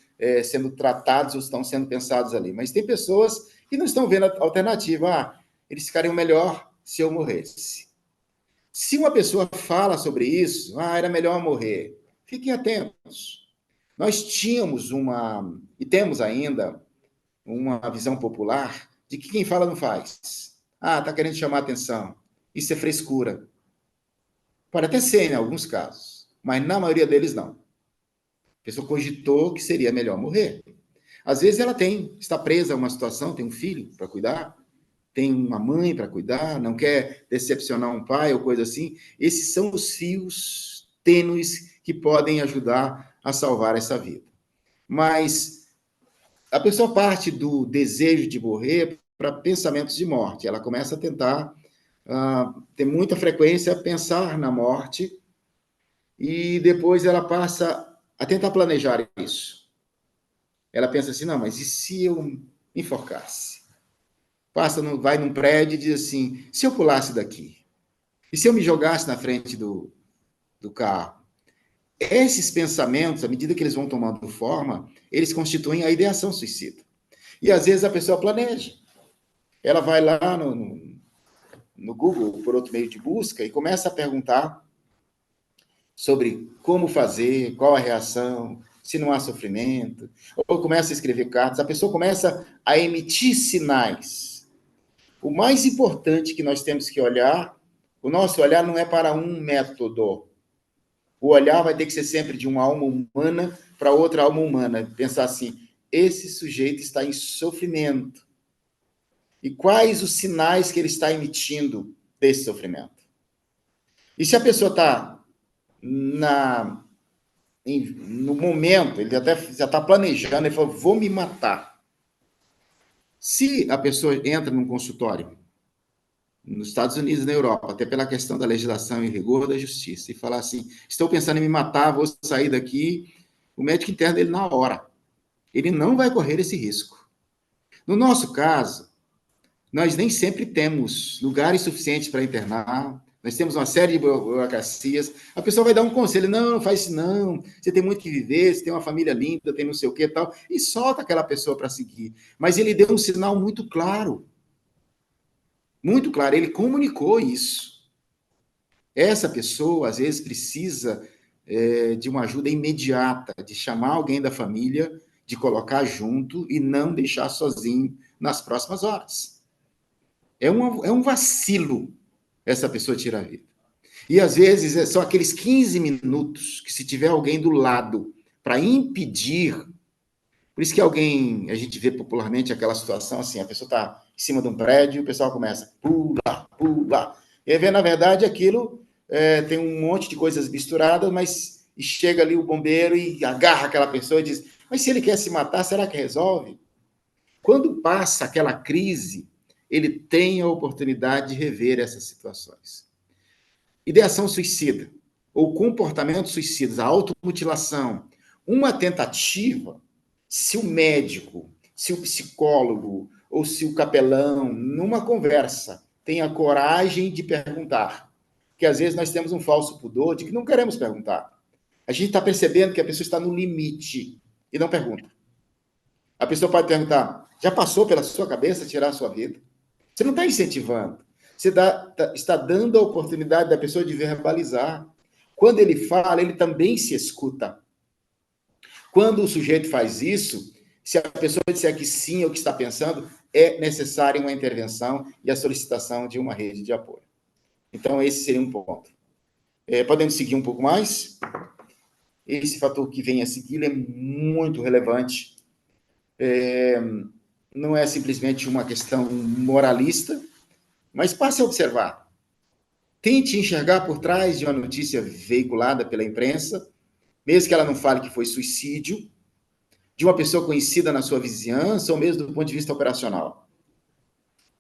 sendo tratados ou estão sendo pensados ali. Mas tem pessoas que não estão vendo a alternativa. Eles ficariam melhor se eu morresse. Se uma pessoa fala sobre isso, era melhor morrer. Fiquem atentos. Nós tínhamos e temos ainda, uma visão popular de que quem fala não faz. Está querendo chamar atenção. Isso é frescura. Pode até ser em alguns casos, mas na maioria deles não. A pessoa cogitou que seria melhor morrer. Às vezes ela está presa a uma situação, tem um filho para cuidar, tem uma mãe para cuidar, não quer decepcionar um pai ou coisa assim. Esses são os fios tênues que podem ajudar a salvar essa vida. Mas a pessoa parte do desejo de morrer para pensamentos de morte. Ela começa a tentar, ter muita frequência, pensar na morte, e depois ela passa a tentar planejar isso. Ela pensa assim, não, mas e se eu me enforcasse? Vai num prédio e diz assim, se eu pulasse daqui? E se eu me jogasse na frente do carro? Esses pensamentos, à medida que eles vão tomando forma, eles constituem a ideação suicida. E às vezes a pessoa planeja. Ela vai lá no Google, por outro meio de busca, e começa a perguntar sobre como fazer, qual a reação, se não há sofrimento, ou começa a escrever cartas, a pessoa começa a emitir sinais. O mais importante que nós temos que olhar, o nosso olhar não é para um método. O olhar vai ter que ser sempre de uma alma humana para outra alma humana. Pensar assim, esse sujeito está em sofrimento. E quais os sinais que ele está emitindo desse sofrimento? E se a pessoa está no momento, ele até já está planejando, ele falou, vou me matar. Se a pessoa entra num consultório, nos Estados Unidos, na Europa, até pela questão da legislação e rigor da justiça, e falar assim, estou pensando em me matar, vou sair daqui, o médico interna ele na hora. Ele não vai correr esse risco. No nosso caso, nós nem sempre temos lugares suficientes para internar, nós temos uma série de burocracias, a pessoa vai dar um conselho, não faz isso não, você tem muito que viver, você tem uma família linda, tem não sei o que e tal, e solta aquela pessoa para seguir. Mas ele deu um sinal muito claro, ele comunicou isso. Essa pessoa, às vezes, precisa de uma ajuda imediata, de chamar alguém da família, de colocar junto e não deixar sozinho nas próximas horas. É um vacilo essa pessoa tirar a vida. E, às vezes, são aqueles 15 minutos que, se tiver alguém do lado para impedir, por isso que a gente vê popularmente aquela situação assim, a pessoa está em cima de um prédio e o pessoal começa, pula, pula. E aí, na verdade, aquilo tem um monte de coisas misturadas, mas chega ali o bombeiro e agarra aquela pessoa e diz, mas se ele quer se matar, será que resolve? Quando passa aquela crise, ele tem a oportunidade de rever essas situações. Ideação suicida, ou comportamentos suicidas, a automutilação, uma tentativa, se o médico, se o psicólogo, ou se o capelão, numa conversa, tem a coragem de perguntar. Porque às vezes nós temos um falso pudor de que não queremos perguntar. A gente está percebendo que a pessoa está no limite e não pergunta. A pessoa pode perguntar: já passou pela sua cabeça tirar a sua vida? Você não está incentivando. Você está dando a oportunidade da pessoa de verbalizar. Quando ele fala, ele também se escuta. Quando o sujeito faz isso, se a pessoa disser que sim ou que está pensando, é necessária uma intervenção e a solicitação de uma rede de apoio. Então, esse seria um ponto. Podemos seguir um pouco mais? Esse fator que vem a seguir é muito relevante. Não é simplesmente uma questão moralista, mas passe a observar. Tente enxergar por trás de uma notícia veiculada pela imprensa, mesmo que ela não fale que foi suicídio, de uma pessoa conhecida na sua vizinhança, ou mesmo do ponto de vista operacional.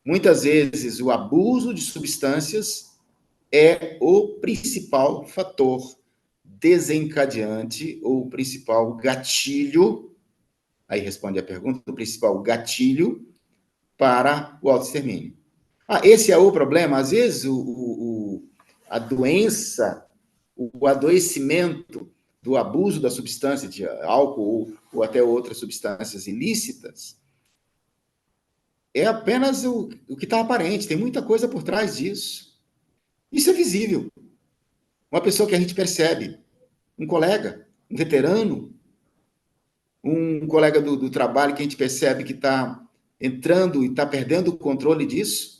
Muitas vezes, o abuso de substâncias é o principal fator desencadeante, ou o principal gatilho, aí responde a pergunta, o principal gatilho para o autoextermínio. Esse é o problema. Às vezes, a doença, o adoecimento do abuso da substância de álcool ou até outras substâncias ilícitas é apenas o que está aparente. Tem muita coisa por trás disso. Isso é visível. Uma pessoa que a gente percebe, um colega, um veterano, um colega do trabalho que a gente percebe que está entrando e está perdendo o controle disso,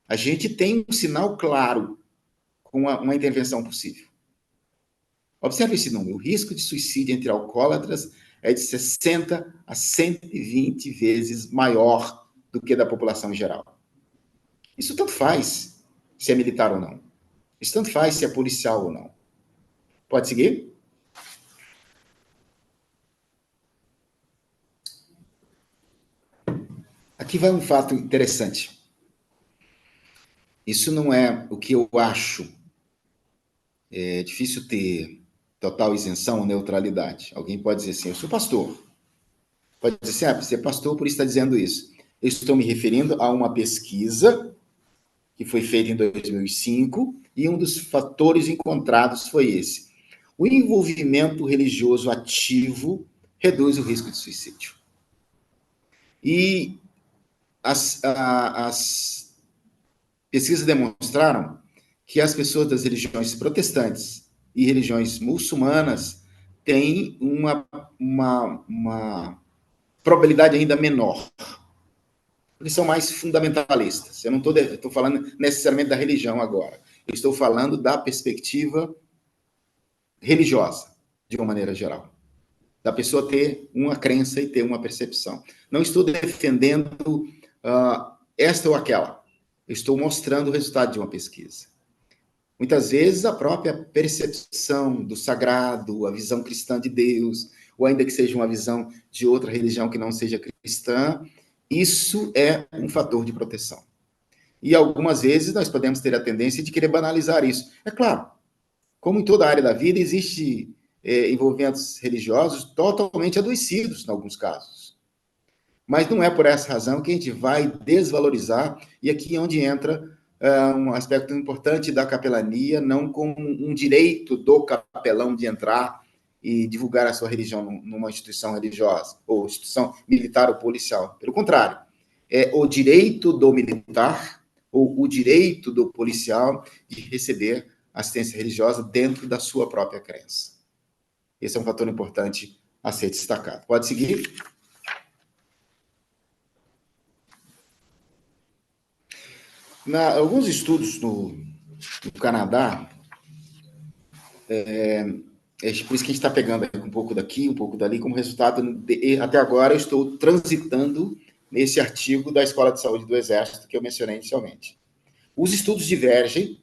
a gente tem um sinal claro com uma intervenção possível. Observe esse número. O risco de suicídio entre alcoólatras é de 60 a 120 vezes maior do que da população em geral. Isso tanto faz se é militar ou não. Isso tanto faz se é policial ou não. Pode seguir? Aqui vai um fato interessante. Isso não é o que eu acho. É difícil ter total isenção ou neutralidade. Alguém pode dizer assim: eu sou pastor. Pode dizer assim: você é pastor, por isso está dizendo isso. Eu estou me referindo a uma pesquisa que foi feita em 2005 e um dos fatores encontrados foi esse. O envolvimento religioso ativo reduz o risco de suicídio. E as pesquisas demonstraram que as pessoas das religiões protestantes e religiões muçulmanas têm uma probabilidade ainda menor. Eles são mais fundamentalistas. Eu não estou falando necessariamente da religião agora. Eu estou falando da perspectiva religiosa, de uma maneira geral. Da pessoa ter uma crença e ter uma percepção. Não estou defendendo esta ou aquela. Eu estou mostrando o resultado de uma pesquisa. Muitas vezes a própria percepção do sagrado, a visão cristã de Deus, ou ainda que seja uma visão de outra religião que não seja cristã, isso é um fator de proteção. E algumas vezes nós podemos ter a tendência de querer banalizar isso. É claro, como em toda a área da vida, existe envolvimentos religiosos totalmente adoecidos, em alguns casos. Mas não é por essa razão que a gente vai desvalorizar, e aqui é onde entra um aspecto importante da capelania, não como um direito do capelão de entrar e divulgar a sua religião numa instituição religiosa, ou instituição militar ou policial. Pelo contrário, é o direito do militar ou o direito do policial de receber assistência religiosa dentro da sua própria crença. Esse é um fator importante a ser destacado. Pode seguir? Alguns estudos no Canadá, por isso que a gente está pegando um pouco daqui, um pouco dali, como resultado, até agora eu estou transitando nesse artigo da Escola de Saúde do Exército que eu mencionei inicialmente. Os estudos divergem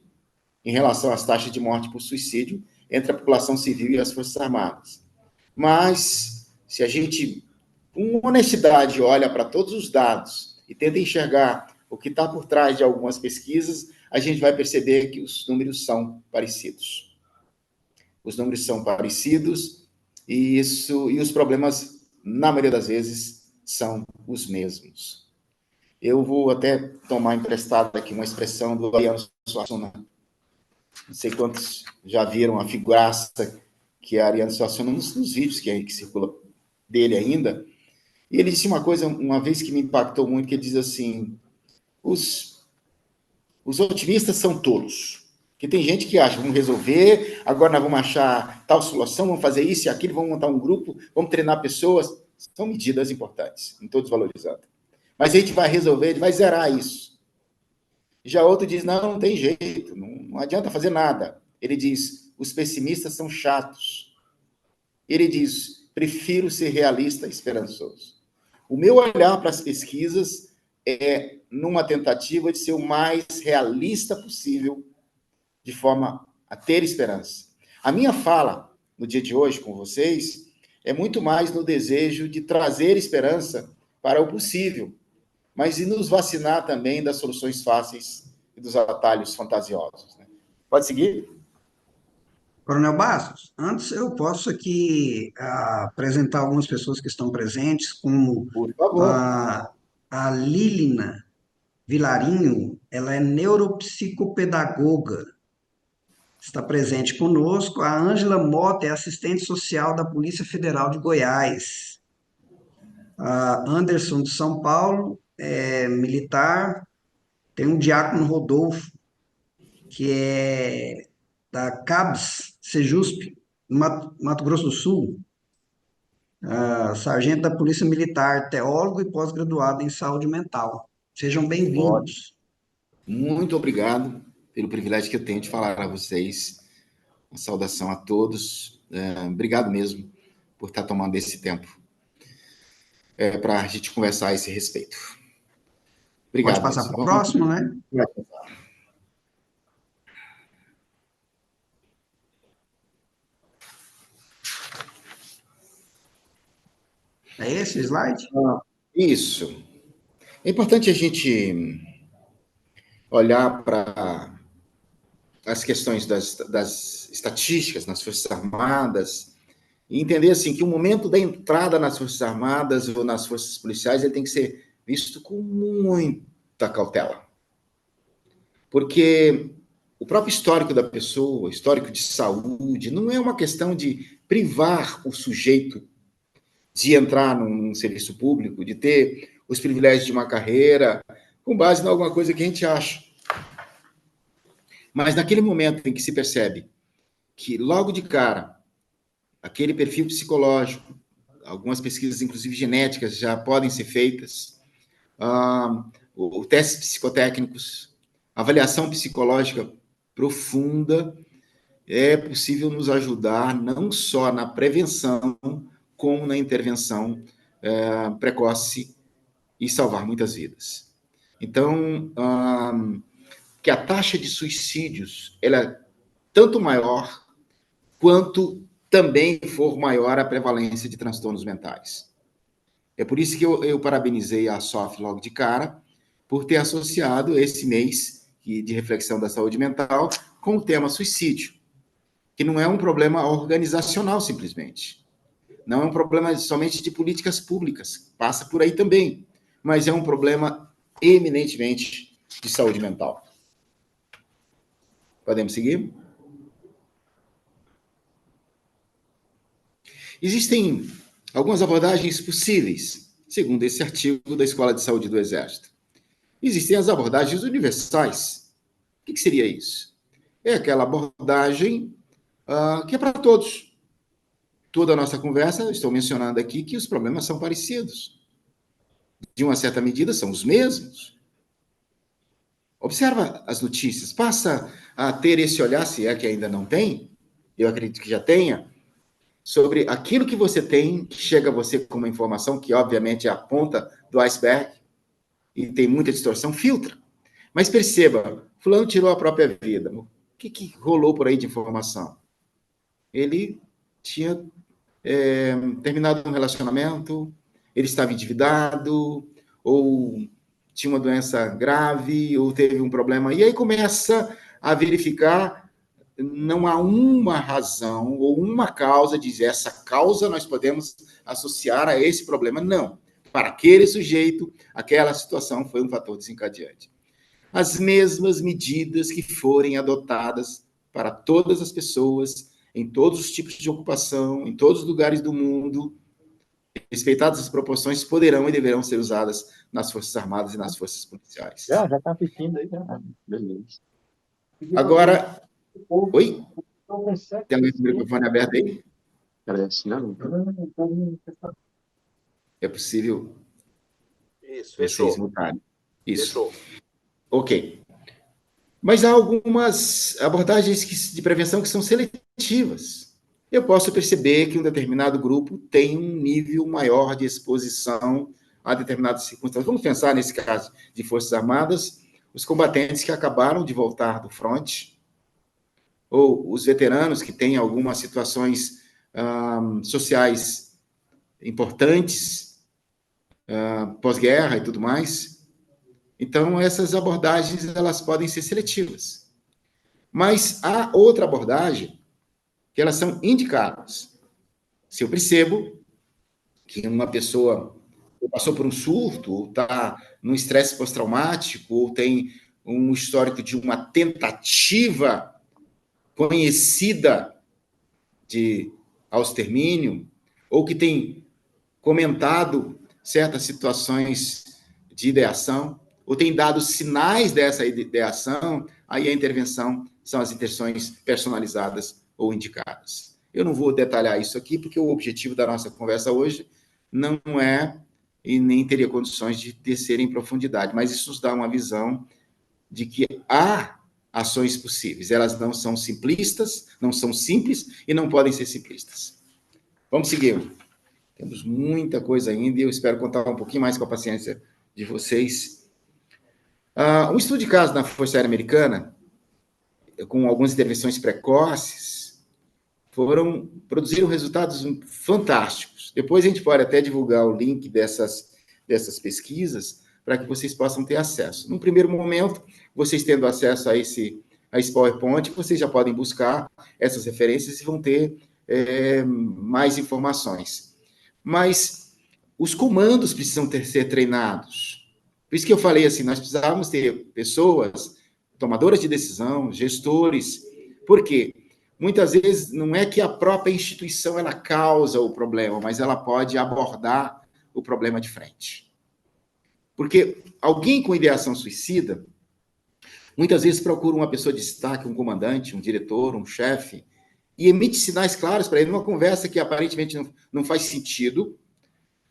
em relação às taxas de morte por suicídio entre a população civil e as Forças Armadas. Mas, se a gente, com honestidade, olha para todos os dados e tenta enxergar o que está por trás de algumas pesquisas, a gente vai perceber que os números são parecidos. Os números são parecidos e os problemas, na maioria das vezes, são os mesmos. Eu vou até tomar emprestado aqui uma expressão do Ariano Suassuna. Não sei quantos já viram a figuraça que é Ariano Suassuna nos vídeos que circula dele ainda. E ele disse uma coisa uma vez que me impactou muito, que ele diz assim, os otimistas são tolos. Porque tem gente que acha, vamos resolver, agora nós vamos achar tal solução, vamos fazer isso e aquilo, vamos montar um grupo, vamos treinar pessoas. São medidas importantes, não estou desvalorizando. Mas a gente vai resolver, a gente vai zerar isso. Já outro diz, não tem jeito, não adianta fazer nada. Ele diz, os pessimistas são chatos. Ele diz, prefiro ser realista e esperançoso. O meu olhar para as pesquisas é numa tentativa de ser o mais realista possível, de forma a ter esperança. A minha fala, no dia de hoje, com vocês, é muito mais no desejo de trazer esperança para o possível, mas e nos vacinar também das soluções fáceis e dos atalhos fantasiosos. Né? Pode seguir? Coronel Bastos, antes eu posso aqui apresentar algumas pessoas que estão presentes, como Por favor. a Lílina Vilarinho, ela é neuropsicopedagoga, está presente conosco. A Ângela Mota é assistente social da Polícia Federal de Goiás. A Anderson de São Paulo é militar. Tem um diácono Rodolfo, que é da CABS, Sejusp, no Mato Grosso do Sul. Sargento da Polícia Militar, teólogo e pós-graduado em saúde mental. Sejam Ótimo. bem-vindos. Muito obrigado pelo privilégio que eu tenho de falar a vocês. Uma saudação a todos. Obrigado mesmo por estar tomando esse tempo para a gente conversar a esse respeito. Pode Obrigado, passar Wilson. para o próximo, né? É esse o slide? Isso. É importante a gente olhar para as questões das estatísticas nas Forças Armadas e entender assim que o momento da entrada nas Forças Armadas ou nas Forças Policiais ele tem que ser visto com muita cautela. Porque o próprio histórico da pessoa, histórico de saúde, não é uma questão de privar o sujeito de entrar num serviço público, de ter os privilégios de uma carreira, com base em alguma coisa que a gente acha. Mas naquele momento em que se percebe que, logo de cara, aquele perfil psicológico, algumas pesquisas, inclusive genéticas, já podem ser feitas, o testes psicotécnicos, avaliação psicológica profunda, é possível nos ajudar não só na prevenção, como na intervenção precoce e salvar muitas vidas. Então, que a taxa de suicídios ela é tanto maior quanto também for maior a prevalência de transtornos mentais. É por isso que eu parabenizei a SOF logo de cara por ter associado esse mês de reflexão da saúde mental com o tema suicídio, que não é um problema organizacional simplesmente. Não é um problema somente de políticas públicas, passa por aí também, mas é um problema eminentemente de saúde mental. Podemos seguir? Existem algumas abordagens possíveis, segundo esse artigo da Escola de Saúde do Exército. Existem as abordagens universais. O que seria isso? É aquela abordagem que é para todos. Toda a nossa conversa, estou mencionando aqui que os problemas são parecidos. De uma certa medida, são os mesmos. Observa as notícias, passa a ter esse olhar, se é que ainda não tem, eu acredito que já tenha, sobre aquilo que você tem, que chega a você como uma informação, que obviamente é a ponta do iceberg, e tem muita distorção, filtra. Mas perceba, fulano tirou a própria vida. O que rolou por aí de informação? Ele tinha terminado um relacionamento, ele estava endividado, ou tinha uma doença grave, ou teve um problema. E aí começa a verificar, não há uma razão ou uma causa, dizer essa causa nós podemos associar a esse problema. Não. para aquele sujeito, aquela situação foi um fator desencadeante. As mesmas medidas que forem adotadas para todas as pessoas, em todos os tipos de ocupação, em todos os lugares do mundo, respeitadas as proporções, poderão e deverão ser usadas nas Forças Armadas e nas Forças Policiais. Já está assistindo aí, já. Beleza. Agora, oi? Tem alguém com o microfone aberto aí? Parece, não. É possível Isso, vocês fechou. mutarem. Isso. Fechou. Ok. Mas há algumas abordagens de prevenção que são seletivas. Eu posso perceber que um determinado grupo tem um nível maior de exposição a determinadas circunstâncias. Vamos pensar nesse caso de Forças Armadas, os combatentes que acabaram de voltar do fronte, ou os veteranos que têm algumas situações sociais importantes, pós-guerra e tudo mais. Então, essas abordagens elas podem ser seletivas. Mas há outra abordagem que elas são indicadas. Se eu percebo que uma pessoa passou por um surto, ou está num estresse pós-traumático, ou tem um histórico de uma tentativa conhecida de autoextermínio, ou que tem comentado certas situações de ideação, ou tem dado sinais dessa ideação, aí a intervenção são as intervenções personalizadas ou indicadas. Eu não vou detalhar isso aqui, porque o objetivo da nossa conversa hoje não é, e nem teria condições de descer em profundidade, mas isso nos dá uma visão de que há ações possíveis. Elas não são simplistas, não são simples e não podem ser simplistas. Vamos seguir. Temos muita coisa ainda e eu espero contar um pouquinho mais com a paciência de vocês. Um estudo de caso na Força Aérea Americana, com algumas intervenções precoces, produziram resultados fantásticos. Depois a gente pode até divulgar o link dessas pesquisas para que vocês possam ter acesso. Num primeiro momento, vocês tendo acesso a esse PowerPoint, vocês já podem buscar essas referências e vão ter mais informações. Mas os comandos precisam ser treinados. Por isso que eu falei assim, nós precisávamos ter pessoas, tomadoras de decisão, gestores. Por quê? Muitas vezes não é que a própria instituição ela causa o problema, mas ela pode abordar o problema de frente. Porque alguém com ideação suicida, muitas vezes procura uma pessoa de destaque, um comandante, um diretor, um chefe, e emite sinais claros para ele, numa conversa que aparentemente não faz sentido,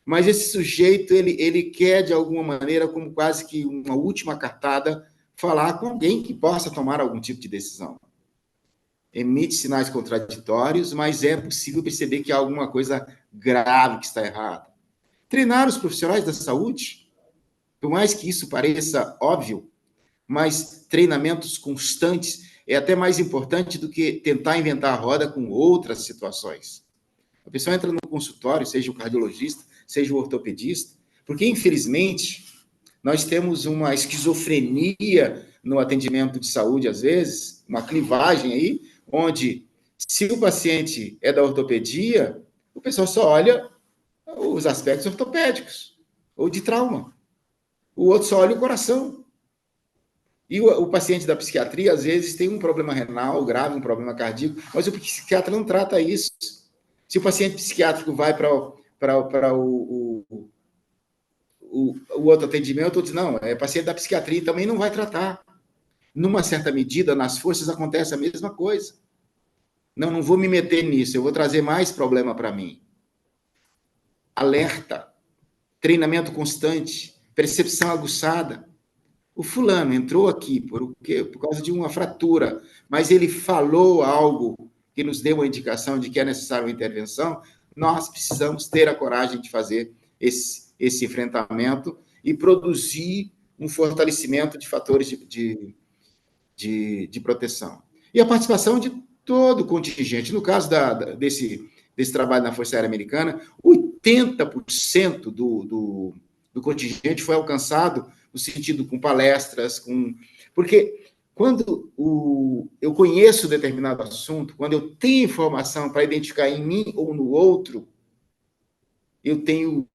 mas esse sujeito, ele quer, de alguma maneira, como quase que uma última cartada, falar com alguém que possa tomar algum tipo de decisão. Emite sinais contraditórios, mas é possível perceber que há alguma coisa grave que está errada. Treinar os profissionais da saúde, por mais que isso pareça óbvio, mas treinamentos constantes é até mais importante do que tentar inventar a roda com outras situações. A pessoa entra no consultório, seja o cardiologista, seja o ortopedista, porque, infelizmente, nós temos uma esquizofrenia no atendimento de saúde, às vezes, uma clivagem aí, onde, se o paciente é da ortopedia, o pessoal só olha os aspectos ortopédicos, ou de trauma. O outro só olha o coração. E o paciente da psiquiatria, às vezes, tem um problema renal grave, um problema cardíaco, mas o psiquiatra não trata isso. Se o paciente psiquiátrico vai para o outro atendimento, diz, não, é paciente da psiquiatria, também não vai tratar. Numa certa medida, nas forças acontece a mesma coisa. Não vou me meter nisso, eu vou trazer mais problema para mim. Alerta, treinamento constante, percepção aguçada. O fulano entrou aqui por causa de uma fratura, mas ele falou algo que nos deu uma indicação de que é necessária uma intervenção, nós precisamos ter a coragem de fazer esse enfrentamento e produzir um fortalecimento de fatores de proteção. E a participação de todo o contingente. No caso desse trabalho na Força Aérea Americana, 80% do contingente foi alcançado no sentido com palestras, porque quando eu conheço determinado assunto, quando eu tenho informação para identificar em mim ou no outro, eu tenho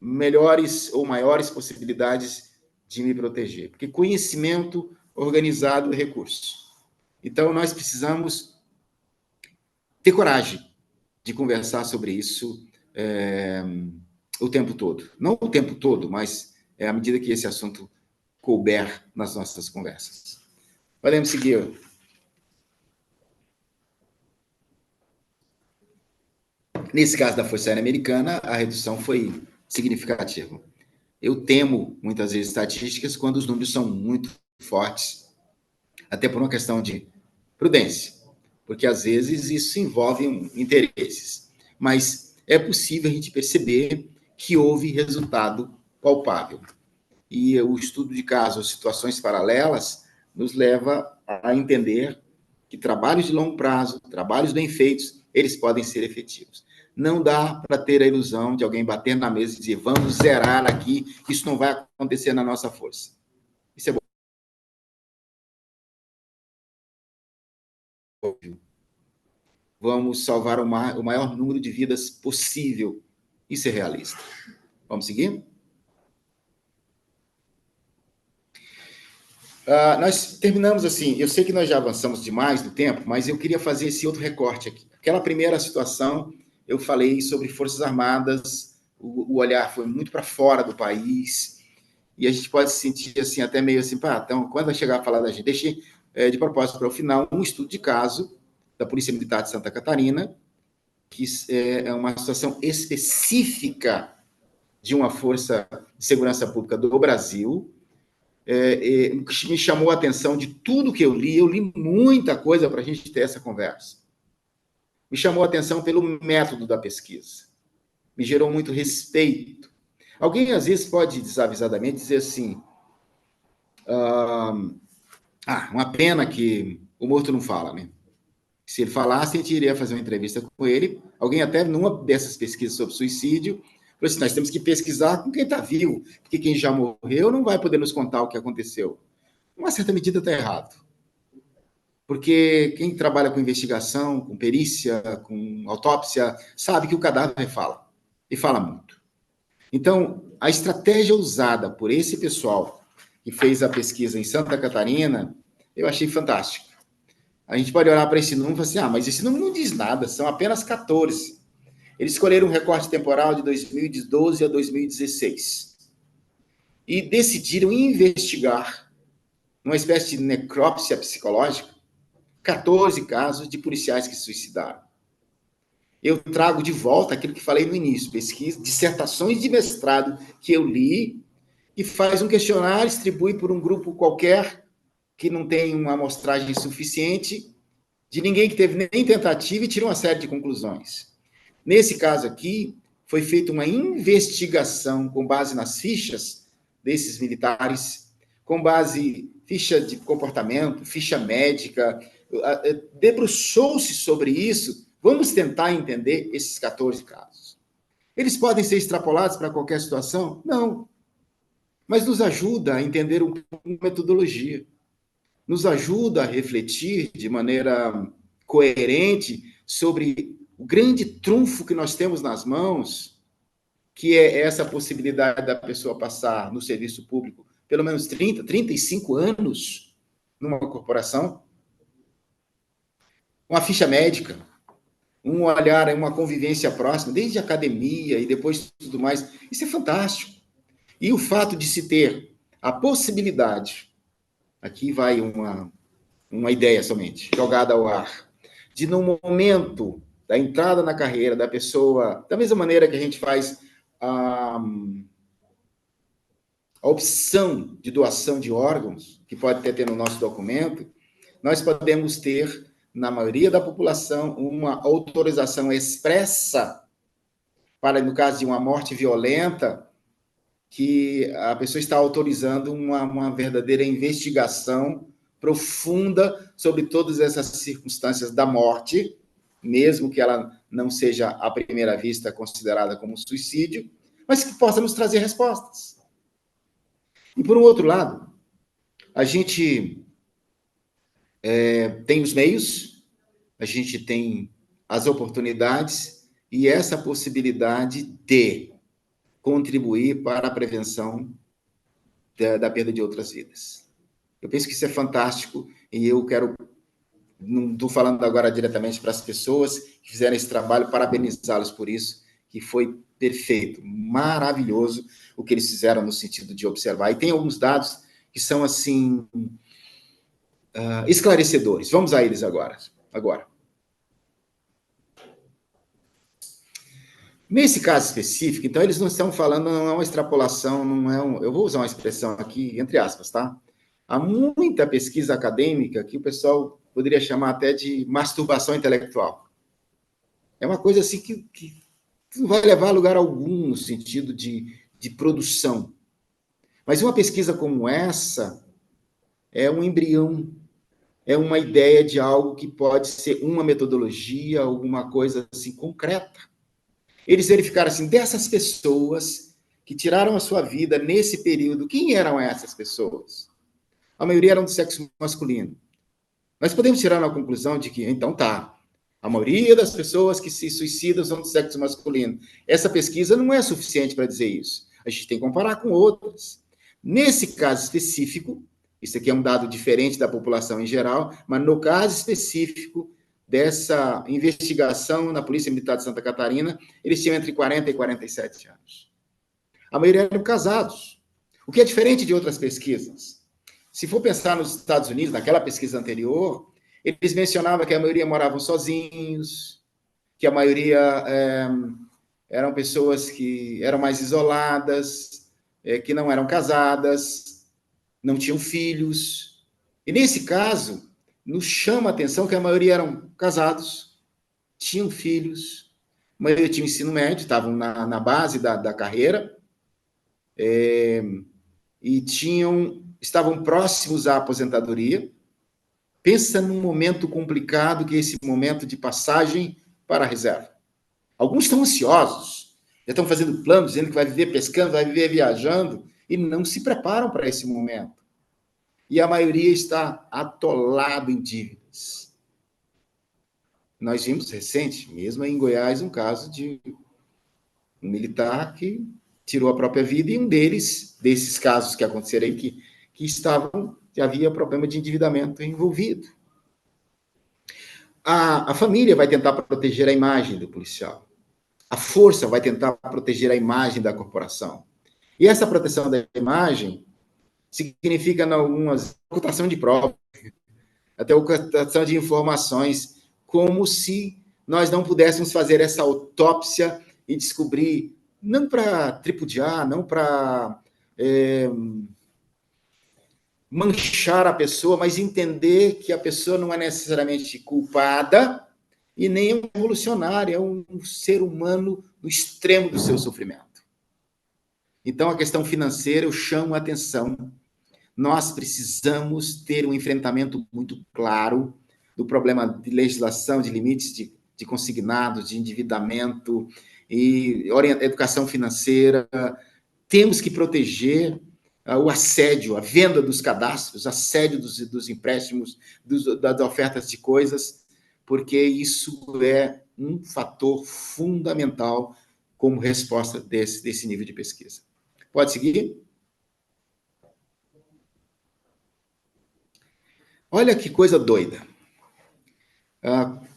melhores ou maiores possibilidades de me proteger. Porque conhecimento organizado é recurso. Então, nós precisamos ter coragem de conversar sobre isso o tempo todo. Não o tempo todo, mas à medida que esse assunto couber nas nossas conversas. Podemos seguir. Nesse caso da Força Aérea Americana, a redução foi significativa. Eu temo, muitas vezes, estatísticas quando os números são muito fortes, até por uma questão de prudência, porque, às vezes, isso envolve interesses. Mas é possível a gente perceber que houve resultado palpável. E o estudo de casos, situações paralelas, nos leva a entender que trabalhos de longo prazo, trabalhos bem feitos, eles podem ser efetivos. Não dá para ter a ilusão de alguém bater na mesa e dizer, vamos zerar aqui, isso não vai acontecer na nossa força. Isso é bom. Vamos salvar o maior número de vidas possível. Isso é realista. Vamos seguir? Nós terminamos assim, eu sei que nós já avançamos demais no tempo, mas eu queria fazer esse outro recorte aqui. Aquela primeira situação, eu falei sobre Forças Armadas, o olhar foi muito para fora do país, e a gente pode se sentir assim, até meio assim, então, quando vai chegar a falar da gente? Deixei de propósito para o final um estudo de caso da Polícia Militar de Santa Catarina, que é uma situação específica de uma força de segurança pública do Brasil, que me chamou a atenção de tudo que eu li muita coisa para a gente ter essa conversa. Me chamou a atenção pelo método da pesquisa. Me gerou muito respeito. Alguém, às vezes, pode desavisadamente dizer assim, uma pena que o morto não fala, né? Se ele falasse, a gente iria fazer uma entrevista com ele. Alguém até, numa dessas pesquisas sobre suicídio, falou assim, nós temos que pesquisar com quem está vivo, porque quem já morreu não vai poder nos contar o que aconteceu. Uma certa medida está errado. Porque quem trabalha com investigação, com perícia, com autópsia, sabe que o cadáver fala, e fala muito. Então, a estratégia usada por esse pessoal que fez a pesquisa em Santa Catarina, eu achei fantástico. A gente pode olhar para esse número e falar assim, mas esse número não diz nada, são apenas 14. Eles escolheram um recorte temporal de 2012 a 2016 e decidiram investigar, numa espécie de necrópsia psicológica, 14 casos de policiais que se suicidaram. Eu trago de volta aquilo que falei no início, pesquisa, dissertações de mestrado que eu li, e faz um questionário, distribui por um grupo qualquer, que não tem uma amostragem suficiente, de ninguém que teve nem tentativa, e tira uma série de conclusões. Nesse caso aqui, foi feita uma investigação com base nas fichas desses militares, com base ficha de comportamento, ficha médica, debruçou-se sobre isso. Vamos tentar entender esses 14 casos. Eles podem ser extrapolados para qualquer situação? Não. Mas nos ajuda a entender uma metodologia. Nos ajuda a refletir de maneira coerente sobre o grande trunfo que nós temos nas mãos, que é essa possibilidade da pessoa passar no serviço público pelo menos 30, 35 anos numa corporação, uma ficha médica, um olhar, uma convivência próxima, desde a academia e depois tudo mais. Isso é fantástico. E o fato de se ter a possibilidade, aqui vai uma ideia somente, jogada ao ar, de no momento da entrada na carreira da pessoa, da mesma maneira que a gente faz a opção de doação de órgãos, que pode ter no nosso documento, nós podemos ter, na maioria da população, uma autorização expressa para, no caso de uma morte violenta, que a pessoa está autorizando uma verdadeira investigação profunda sobre todas essas circunstâncias da morte, mesmo que ela não seja, à primeira vista, considerada como suicídio, mas que possa nos trazer respostas. E, por um outro lado, a gente tem os meios, a gente tem as oportunidades e essa possibilidade de contribuir para a prevenção da perda de outras vidas. Eu penso que isso é fantástico e eu quero, não estou falando agora diretamente para as pessoas que fizeram esse trabalho, parabenizá-los por isso, que foi perfeito, maravilhoso o que eles fizeram no sentido de observar. E tem alguns dados que são, assim, esclarecedores. Vamos a eles agora. Nesse caso específico, então, eles não estão falando, não é uma extrapolação, não é um... Eu vou usar uma expressão aqui, entre aspas, tá? Há muita pesquisa acadêmica que o pessoal poderia chamar até de masturbação intelectual. É uma coisa assim que não vai levar a lugar algum no sentido de produção. Mas uma pesquisa como essa é um embrião, é uma ideia de algo que pode ser uma metodologia, alguma coisa assim concreta. Eles verificaram assim, dessas pessoas que tiraram a sua vida nesse período, quem eram essas pessoas? A maioria eram do sexo masculino. Nós podemos tirar uma conclusão de que, então tá, a maioria das pessoas que se suicidam são do sexo masculino. Essa pesquisa não é suficiente para dizer isso. A gente tem que comparar com outras. Nesse caso específico, isso aqui é um dado diferente da população em geral, mas no caso específico dessa investigação na Polícia Militar de Santa Catarina, eles tinham entre 40 e 47 anos. A maioria eram casados, o que é diferente de outras pesquisas. Se for pensar nos Estados Unidos, naquela pesquisa anterior, eles mencionavam que a maioria moravam sozinhos, que a maioria eram pessoas que eram mais isoladas, que não eram casadas, não tinham filhos. E nesse caso, nos chama a atenção que a maioria eram casados, tinham filhos, a maioria tinha ensino médio, estavam na base da carreira, e estavam próximos à aposentadoria. Pensa num momento complicado, que é esse momento de passagem para a reserva. Alguns estão ansiosos, já estão fazendo planos, dizendo que vai viver pescando, vai viver viajando, e não se preparam para esse momento. E a maioria está atolado em dívidas. Nós vimos recente, mesmo em Goiás, um caso de um militar que tirou a própria vida, e um desses casos que aconteceram aí, que havia problema de endividamento envolvido. A família vai tentar proteger a imagem do policial. A força vai tentar proteger a imagem da corporação. E essa proteção da imagem significa, em algumas, ocultação de provas, até ocultação de informações, como se nós não pudéssemos fazer essa autópsia e descobrir, não para tripudiar, não para manchar a pessoa, mas entender que a pessoa não é necessariamente culpada e nem é revolucionária, é um ser humano no extremo do seu sofrimento. Então, a questão financeira, eu chamo a atenção. Nós precisamos ter um enfrentamento muito claro do problema de legislação, de limites de consignados, de endividamento e educação financeira. Temos que proteger o assédio, a venda dos cadastros, assédio dos empréstimos, das ofertas de coisas, porque isso é um fator fundamental como resposta desse nível de pesquisa. Pode seguir? Olha que coisa doida.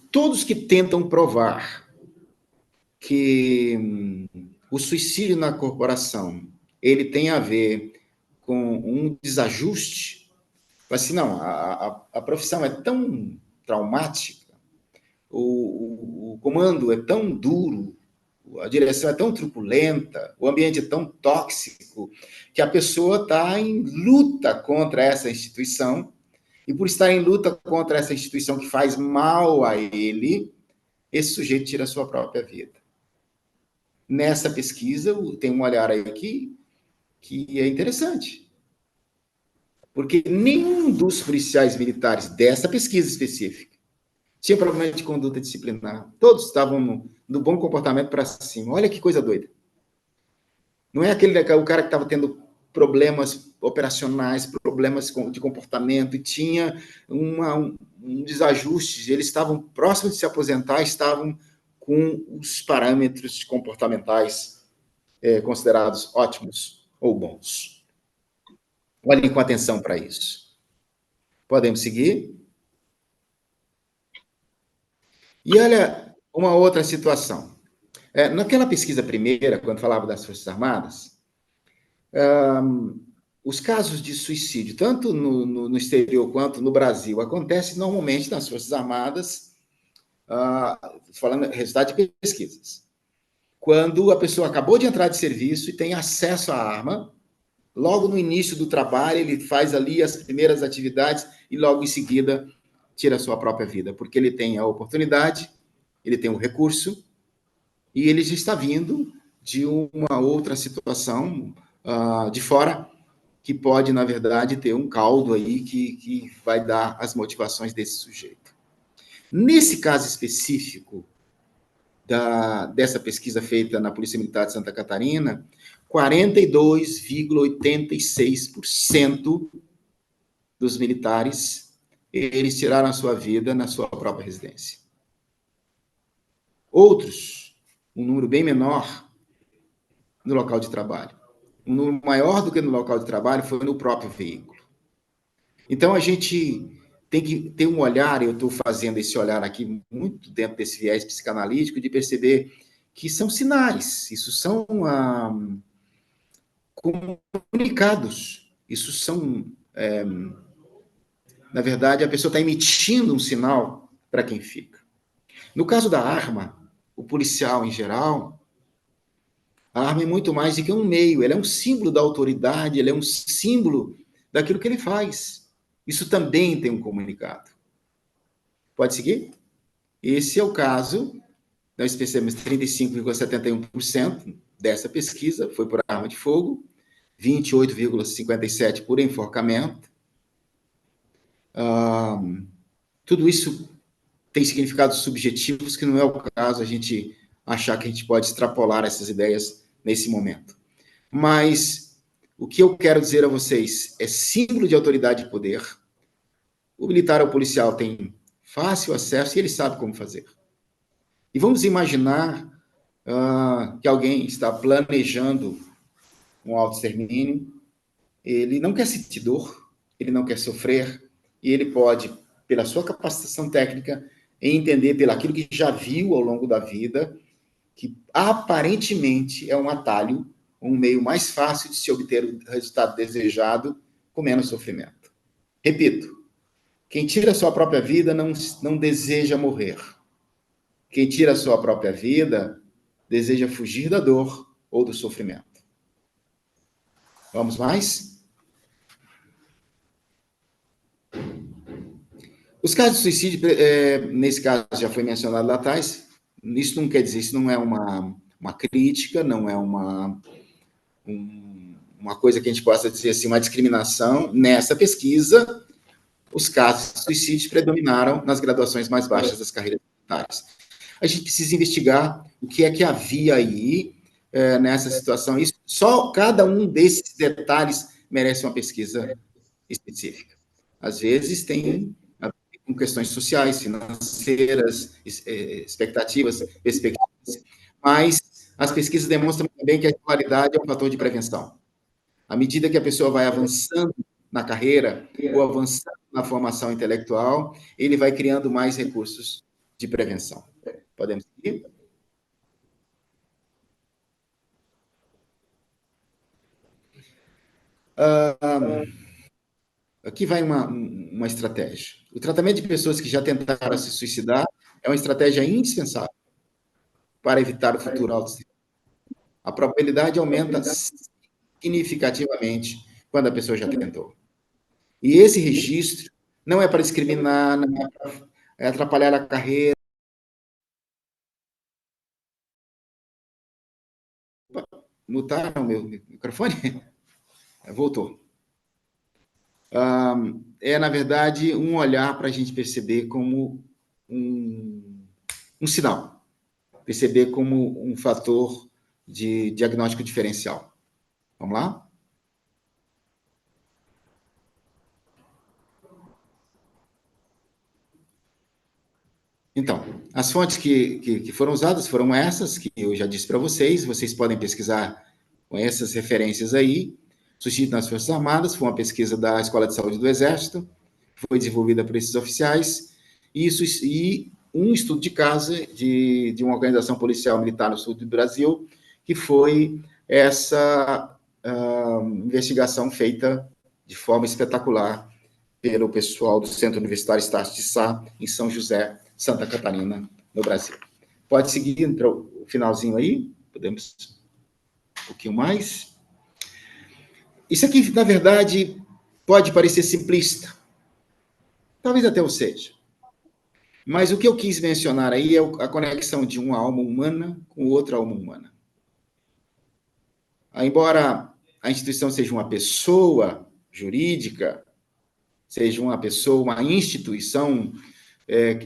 Todos que tentam provar que o suicídio na corporação ele tem a ver com um desajuste, assim, não, a profissão é tão traumática, o comando é tão duro, a direção é tão truculenta, o ambiente é tão tóxico, que a pessoa está em luta contra essa instituição, e por estar em luta contra essa instituição que faz mal a ele, esse sujeito tira a sua própria vida. Nessa pesquisa, tem um olhar aí que é interessante. Porque nenhum dos policiais militares dessa pesquisa específica tinha problema de conduta disciplinar. Todos estavam no bom comportamento para cima. Olha que coisa doida. Não é o cara que estava tendo problemas operacionais, problemas de comportamento, e tinha um desajuste. Eles estavam próximos de se aposentar, estavam com os parâmetros comportamentais considerados ótimos ou bons. Olhem com atenção para isso. Podemos seguir? E olha uma outra situação. Naquela pesquisa primeira, quando falava das Forças Armadas, os casos de suicídio, tanto no exterior quanto no Brasil, acontecem normalmente nas Forças Armadas, falando resultado de pesquisas. Quando a pessoa acabou de entrar de serviço e tem acesso à arma, logo no início do trabalho, ele faz ali as primeiras atividades e logo em seguida tira a sua própria vida, porque ele tem a oportunidade, ele tem o recurso e ele já está vindo de uma outra situação de fora, que pode, na verdade, ter um caldo aí que vai dar as motivações desse sujeito. Nesse caso específico dessa pesquisa feita na Polícia Militar de Santa Catarina, 42,86% dos militares, eles tiraram a sua vida na sua própria residência. Outros, um número bem menor, no local de trabalho. Um número maior do que no local de trabalho foi no próprio veículo. Então, a gente tem que ter um olhar, eu estou fazendo esse olhar aqui muito dentro desse viés psicanalítico, de perceber que são sinais, isso são comunicados, isso são, na verdade, a pessoa está emitindo um sinal para quem fica. No caso da arma, o policial em geral, a arma é muito mais do que um meio, ela é um símbolo da autoridade, ela é um símbolo daquilo que ele faz. Isso também tem um comunicado. Pode seguir? Esse é o caso, nós percebemos 35,71% dessa pesquisa foi por arma de fogo, 28,57% por enforcamento. Tudo isso tem significados subjetivos que não é o caso a gente achar que a gente pode extrapolar essas ideias nesse momento. Mas o que eu quero dizer a vocês é símbolo de autoridade e poder. O militar ou o policial tem fácil acesso e ele sabe como fazer. E vamos imaginar que alguém está planejando um autoextermínio, ele não quer sentir dor, ele não quer sofrer, e ele pode, pela sua capacitação técnica, entender pelo aquilo que já viu ao longo da vida, que aparentemente é um atalho, um meio mais fácil de se obter o resultado desejado com menos sofrimento. Repito, quem tira a sua própria vida não deseja morrer. Quem tira a sua própria vida deseja fugir da dor ou do sofrimento. Vamos mais? Os casos de suicídio, nesse caso já foi mencionado lá atrás, isso não quer dizer, isso não é uma crítica, não é uma coisa que a gente possa dizer assim, uma discriminação. Nessa pesquisa, os casos de suicídio predominaram nas graduações mais baixas das carreiras militares. A gente precisa investigar o que é que havia aí nessa situação. Isso, só cada um desses detalhes merece uma pesquisa específica. Às vezes tem a ver com questões sociais, financeiras, expectativas, perspectivas, mas as pesquisas demonstram também que a escolaridade é um fator de prevenção. À medida que a pessoa vai avançando na carreira ou avançando na formação intelectual, ele vai criando mais recursos de prevenção. Podemos seguir? Aqui vai uma estratégia. O tratamento de pessoas que já tentaram se suicidar é uma estratégia indispensável para evitar o futuro autoextermínio. A probabilidade aumenta significativamente quando a pessoa já tentou. E esse registro não é para discriminar, não é para atrapalhar a carreira. Mutaram meu microfone? Voltou. Na verdade, um olhar para a gente perceber como um sinal, perceber como um fator de diagnóstico diferencial. Vamos lá? Então, as fontes que foram usadas foram essas, que eu já disse para vocês podem pesquisar com essas referências aí. Suicídio nas Forças Armadas foi uma pesquisa da Escola de Saúde do Exército, foi desenvolvida por esses oficiais, e um estudo de caso de uma organização policial militar no sul do Brasil, que foi essa investigação feita de forma espetacular pelo pessoal do Centro Universitário Estácio de Sá, em São José, Santa Catarina, no Brasil. Pode seguir para o finalzinho aí? Podemos um pouquinho mais? Isso aqui, na verdade, pode parecer simplista. Talvez até o seja. Mas o que eu quis mencionar aí é a conexão de uma alma humana com outra alma humana. Embora a instituição seja uma pessoa jurídica, seja uma pessoa, uma instituição,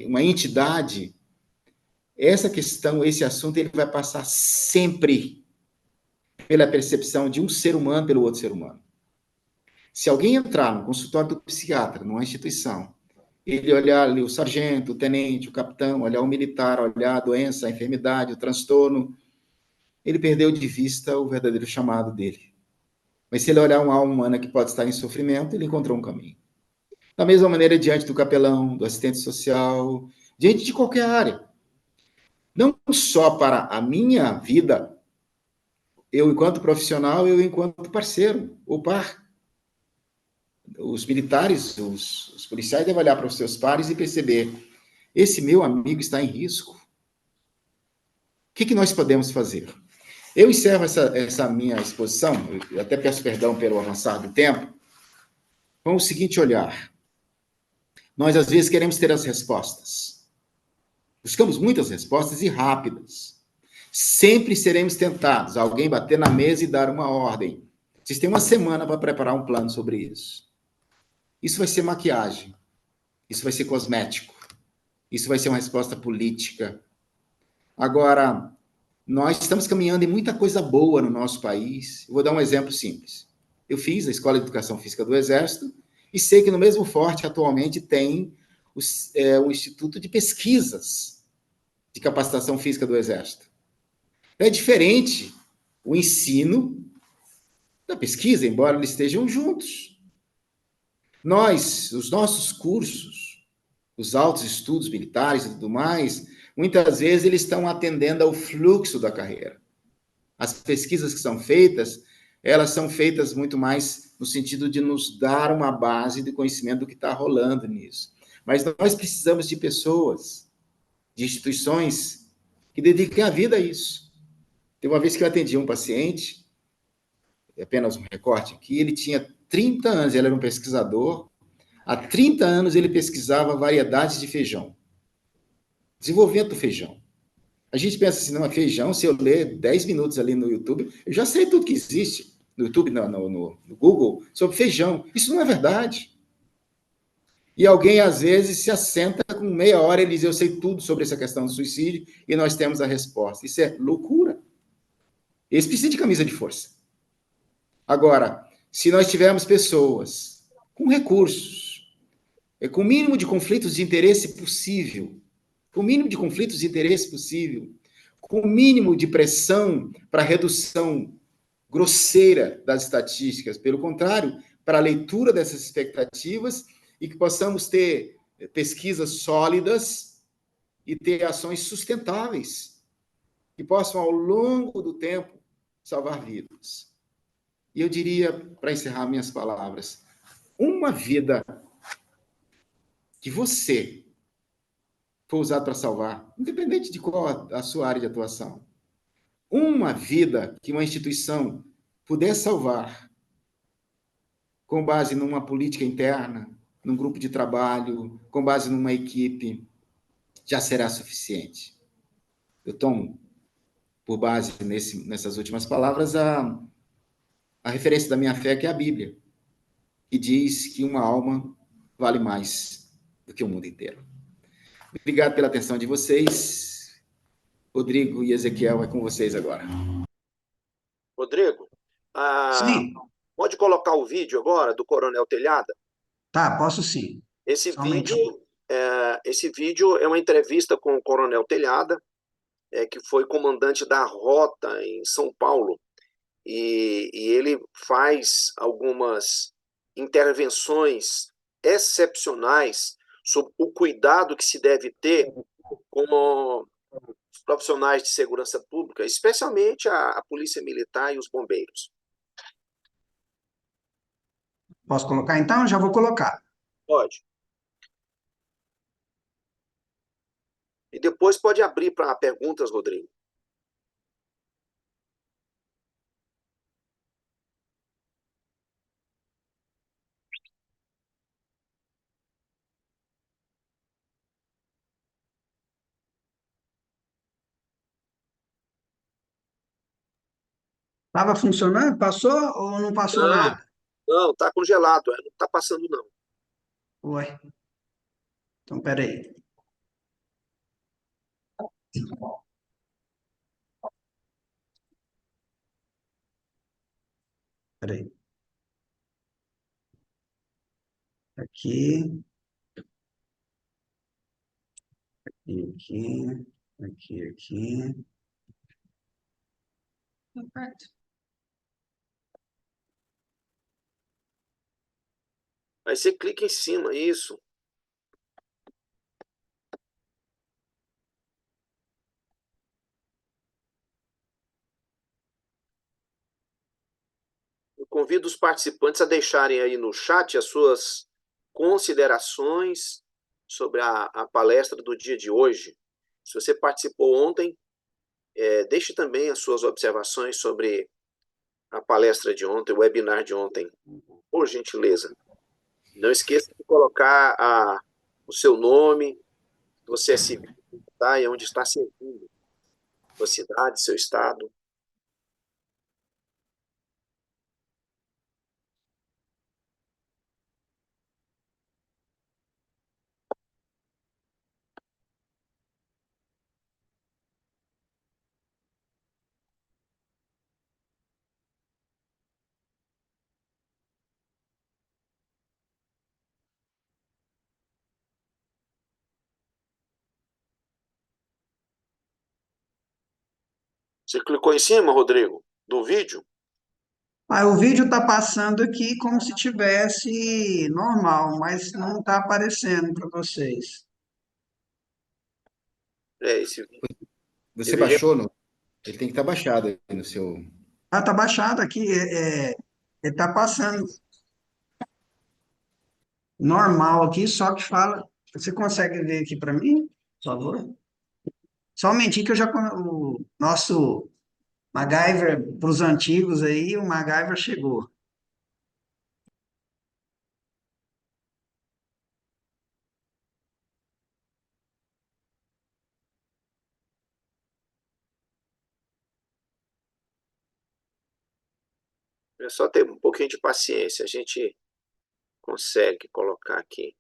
uma entidade, essa questão, esse assunto, ele vai passar sempre pela percepção de um ser humano pelo outro ser humano. Se alguém entrar no consultório do psiquiatra, numa instituição, ele olhar ali o sargento, o tenente, o capitão, olhar o militar, olhar a doença, a enfermidade, o transtorno, ele perdeu de vista o verdadeiro chamado dele. Mas se ele olhar uma alma humana que pode estar em sofrimento, ele encontrou um caminho. Da mesma maneira, diante do capelão, do assistente social, diante de qualquer área. Não só para a minha vida, eu enquanto profissional, eu enquanto parceiro, ou par. Os militares, os policiais devem olhar para os seus pares e perceber, esse meu amigo está em risco. O que nós podemos fazer? Eu encerro essa minha exposição, eu até peço perdão pelo avançar do tempo, com o seguinte olhar. Nós, às vezes, queremos ter as respostas. Buscamos muitas respostas e rápidas. Sempre seremos tentados a alguém bater na mesa e dar uma ordem. Vocês têm uma semana para preparar um plano sobre isso. Isso vai ser maquiagem. Isso vai ser cosmético. Isso vai ser uma resposta política. Agora, nós estamos caminhando em muita coisa boa no nosso país. Eu vou dar um exemplo simples. Eu fiz a Escola de Educação Física do Exército e sei que no mesmo Forte, atualmente, tem o Instituto de Pesquisas de Capacitação Física do Exército. É diferente o ensino da pesquisa, embora eles estejam juntos. Os nossos cursos, os altos estudos militares e tudo mais, muitas vezes eles estão atendendo ao fluxo da carreira. As pesquisas que são feitas, elas são feitas muito mais no sentido de nos dar uma base de conhecimento do que está rolando nisso. Mas nós precisamos de pessoas, de instituições que dediquem a vida a isso. Tem uma vez que eu atendi um paciente, apenas um recorte aqui, ele tinha 30 anos, ele era um pesquisador, há 30 anos ele pesquisava variedades de feijão, desenvolvimento do feijão. A gente pensa assim, não, é feijão, se eu ler 10 minutos ali no YouTube, eu já sei tudo que existe no YouTube, no Google, sobre feijão. Isso não é verdade. E alguém, às vezes, se assenta com meia hora e diz, eu sei tudo sobre essa questão do suicídio e nós temos a resposta. Isso é loucura. Eles precisam de camisa de força. Agora, se nós tivermos pessoas com recursos, com o mínimo de conflitos de interesse possível, com o mínimo de conflitos de interesse possível, com o mínimo de pressão para redução grosseira das estatísticas, pelo contrário, para a leitura dessas expectativas e que possamos ter pesquisas sólidas e ter ações sustentáveis que possam, ao longo do tempo, salvar vidas. E eu diria, para encerrar minhas palavras, uma vida que você for usado para salvar, independente de qual a sua área de atuação, uma vida que uma instituição puder salvar com base numa política interna, num grupo de trabalho, com base numa equipe, já será suficiente. Eu tomo por base nessas últimas palavras a referência da minha fé, que é a Bíblia, que diz que uma alma vale mais do que o mundo inteiro. Obrigado pela atenção de vocês. Rodrigo e Ezequiel, é com vocês agora. Rodrigo, Sim, pode colocar o vídeo agora do Coronel Telhada? tá, posso sim. Esse Só um momentinho. vídeo é uma entrevista com o Coronel Telhada, que foi comandante da Rota em São Paulo. e ele faz algumas intervenções excepcionais sobre o cuidado que se deve ter com os profissionais de segurança pública, especialmente a Polícia Militar e os bombeiros. Posso colocar então? Já vou colocar. Pode. E depois pode abrir para perguntas, Rodrigo. Estava funcionando? Passou ou não passou Não, nada? não, está congelado, não está passando não. Ué, então peraí. Peraí. Aqui, aqui, aqui. Aí você clica em cima, isso. Eu convido os participantes a deixarem aí no chat as suas considerações sobre a palestra do dia de hoje. Se você participou ontem, deixe também as suas observações sobre a palestra de ontem, o webinar de ontem, por gentileza. Não esqueça de colocar o seu nome, se você é civil, tá, e onde está servindo, sua cidade, seu estado. Você clicou em cima, Rodrigo, do vídeo? Ah, o vídeo está passando aqui como se tivesse normal, mas não está aparecendo para vocês. Esse Você deveria. baixou no. Ele tem que estar baixado aí no seu. Ah, está baixado aqui, está passando normal aqui, só que fala. Você consegue ver aqui para mim, por favor? Só um momentinho que o nosso MacGyver, para os antigos aí, o MacGyver chegou. É só ter um pouquinho de paciência, a gente consegue colocar aqui.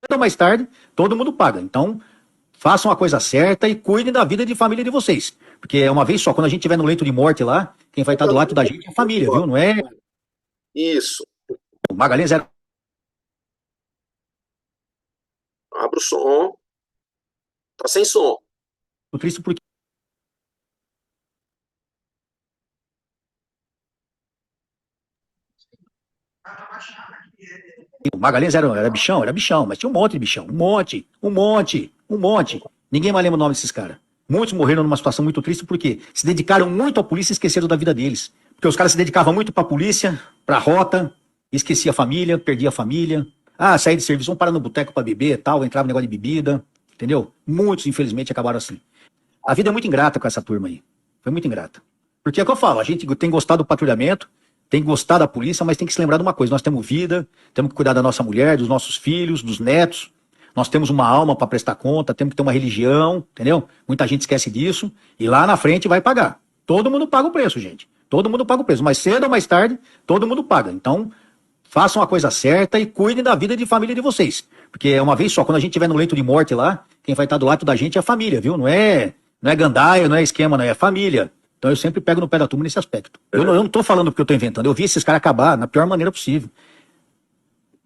Ou mais tarde, todo mundo paga. Então, façam a coisa certa e cuidem da vida de família de vocês. Porque é uma vez só, quando a gente estiver no leito de morte lá, quem vai estar do lado da gente é a família, viu? Não é Isso. o Magalhães era Abra o som. Tá sem som. triste porque o Magalhães era bichão, mas tinha um monte de bichão. Um monte. Ninguém mais lembra o nome desses caras. Muitos morreram numa situação muito triste porque se dedicaram muito à polícia e esqueceram da vida deles. Porque os caras se dedicavam muito pra polícia, pra rota, esquecia a família, perdia a família. Ah, saía de serviço, vão parar no boteco pra beber tal, entrava no negócio de bebida, entendeu? Muitos, infelizmente, acabaram assim. A vida é muito ingrata com essa turma aí. Foi muito ingrata. Porque é o que eu falo, a gente tem gostado do patrulhamento, tem que gostar da polícia, mas tem que se lembrar de uma coisa: nós temos vida, temos que cuidar da nossa mulher, dos nossos filhos, dos netos. Nós temos uma alma para prestar conta, temos que ter uma religião, entendeu? Muita gente esquece disso e lá na frente vai pagar. Todo mundo paga o preço, gente. Todo mundo paga o preço. Mais cedo ou mais tarde, todo mundo paga. Então, façam a coisa certa e cuidem da vida de família de vocês. Porque é uma vez só, quando a gente estiver no leito de morte lá, quem vai estar do lado da gente é a família, viu? Não é gandaia, não é esquema, não é família. Então eu sempre pego no pé da turma nesse aspecto. Eu não tô falando porque eu tô inventando. Eu vi esses caras acabar na pior maneira possível.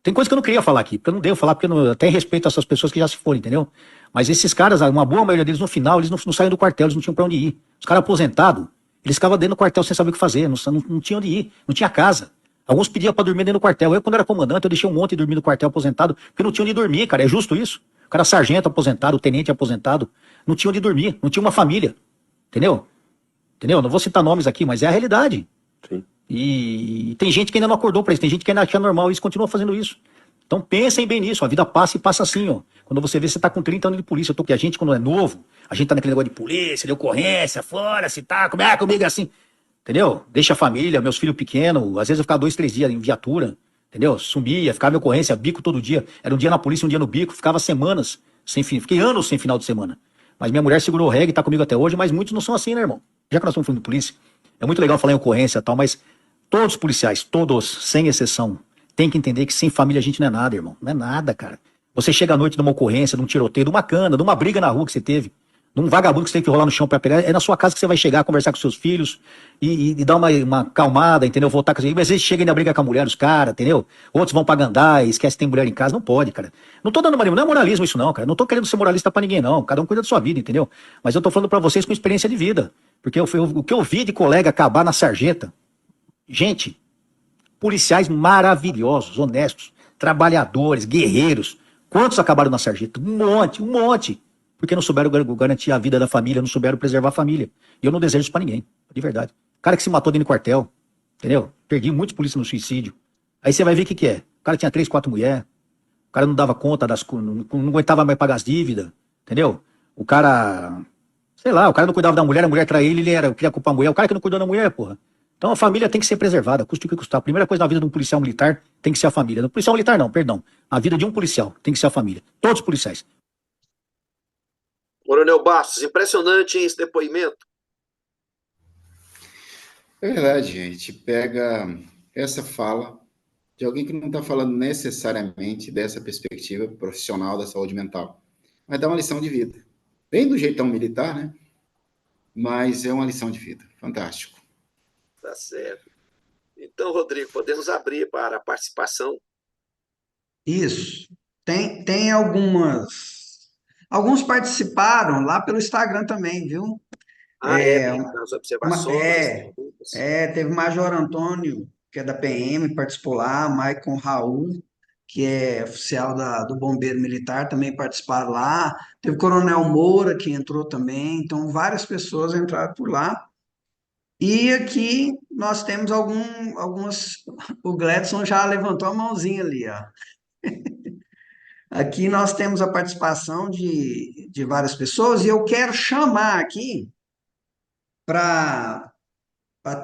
Tem coisa que eu não queria falar aqui, porque eu não devo falar, porque eu até respeito essas pessoas que já se foram, entendeu? Mas esses caras, uma boa maioria deles, no final, eles não saíram do quartel, eles não tinham pra onde ir. Os caras aposentados, eles ficavam dentro do quartel sem saber o que fazer, não tinham onde ir, não tinha casa. Alguns pediam pra dormir dentro do quartel. Eu, quando era comandante, eu deixei um monte de dormir no quartel aposentado, porque não tinha onde dormir, cara. É justo isso? O cara sargento aposentado, o tenente aposentado, não tinha onde dormir, não tinha uma família. Entendeu? Entendeu? Não vou citar nomes aqui, mas é a realidade. Sim. E tem gente que ainda não acordou pra isso, tem gente que ainda acha normal isso e continua fazendo isso. Então pensem bem nisso, a vida passa e passa assim, ó. Quando você vê, você tá com 30 anos de polícia. Eu tô que a gente, quando é novo, a gente tá naquele negócio de polícia, de ocorrência, fora, se tá, como é comigo é assim. Entendeu? Deixa a família, meus filhos pequenos, às vezes eu ficava 2, 3 dias em viatura, entendeu? Sumia, ficava em ocorrência, bico todo dia. Era um dia na polícia, um dia no bico, ficava semanas sem fim, fiquei anos sem final de semana. Mas minha mulher segurou o reggae, tá comigo até hoje, mas muitos não são assim, né, irmão? Já que nós estamos falando de polícia, é muito legal falar em ocorrência e tal, mas todos os policiais, todos, sem exceção, tem que entender que sem família a gente não é nada, irmão. Não é nada, cara. Você chega à noite numa ocorrência, num tiroteio, numa cana, numa briga na rua que você teve, num vagabundo que você tem que rolar no chão pra pegar, é na sua casa que você vai chegar, conversar com seus filhos e dar uma calmada, entendeu? Voltar com os amigos. Às vezes chega e ainda briga com a mulher, os caras, entendeu? Outros vão pra Gandai, esquece que tem mulher em casa. Não pode, cara. Não tô dando não é moralismo isso não, cara. Não tô querendo ser moralista pra ninguém, não. Cada um cuida da sua vida, entendeu? Mas eu tô falando pra vocês com experiência de vida. Porque o que eu vi de colega acabar na sarjeta, gente, policiais maravilhosos, honestos, trabalhadores, guerreiros. Quantos acabaram na sarjeta? Um monte, um monte. Porque não souberam garantir a vida da família, não souberam preservar a família. E eu não desejo isso pra ninguém, de verdade. Cara que se matou dentro do quartel, entendeu? Perdi muitos polícias no suicídio. Aí você vai ver o que que é. O cara tinha 3, 4 mulheres, o cara não dava conta não aguentava mais pagar as dívidas, entendeu? O cara, sei lá, o cara não cuidava da mulher, a mulher traía ele, queria culpar a mulher. O cara que não cuidou da mulher, porra. Então a família tem que ser preservada, custe o que custar. A primeira coisa na vida de um policial militar tem que ser a família. No policial militar não, perdão. A vida de um policial tem que ser a família. Todos os policiais. Coronel Bastos, impressionante, hein, esse depoimento. É verdade, a gente pega essa fala de alguém que não está falando necessariamente dessa perspectiva profissional da saúde mental, mas dá uma lição de vida. Bem do jeitão militar, né? Mas é uma lição de vida. Fantástico. Tá certo. Então, Rodrigo, podemos abrir para a participação. Isso. Tem alguns participaram lá pelo Instagram também, viu? É, Tem as uma- observações, as é, perguntas. teve o Major Antônio, que é da PM, participou lá, Maicon Raul, que é oficial do Bombeiro Militar, também participaram lá. Teve o Coronel Moura, que entrou também. Então, várias pessoas entraram por lá. E aqui nós temos algumas. O Gladson já levantou a mãozinha ali, ó. Aqui nós temos a participação de várias pessoas, e eu quero chamar aqui para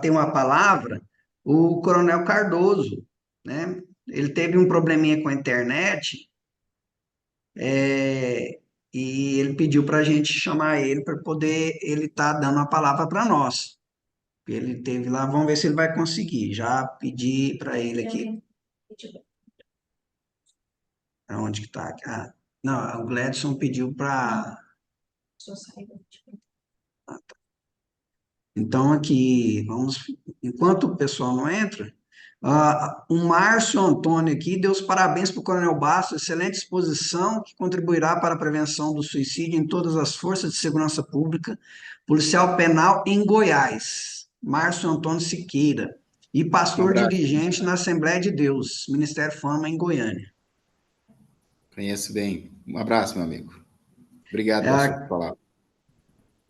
ter uma palavra o Coronel Cardoso, né? Ele teve um probleminha com a internet, e ele pediu para a gente chamar ele para poder ele estar dando a palavra para nós. Ele teve lá, vamos ver se ele vai conseguir. Já pedi para ele aqui. Aonde que está? Ah, não, o Gladson pediu para. Então, aqui, enquanto o pessoal não entra, o Márcio Antônio aqui deu os parabéns para o Coronel Bastos, excelente exposição que contribuirá para a prevenção do suicídio em todas as forças de segurança pública, policial penal em Goiás. Márcio Antônio Siqueira. E Um pastor abraço. dirigente na Assembleia de Deus, Ministério Fama em Goiânia. Conheço bem. Um abraço, meu amigo. Obrigado pela sua É, palavra.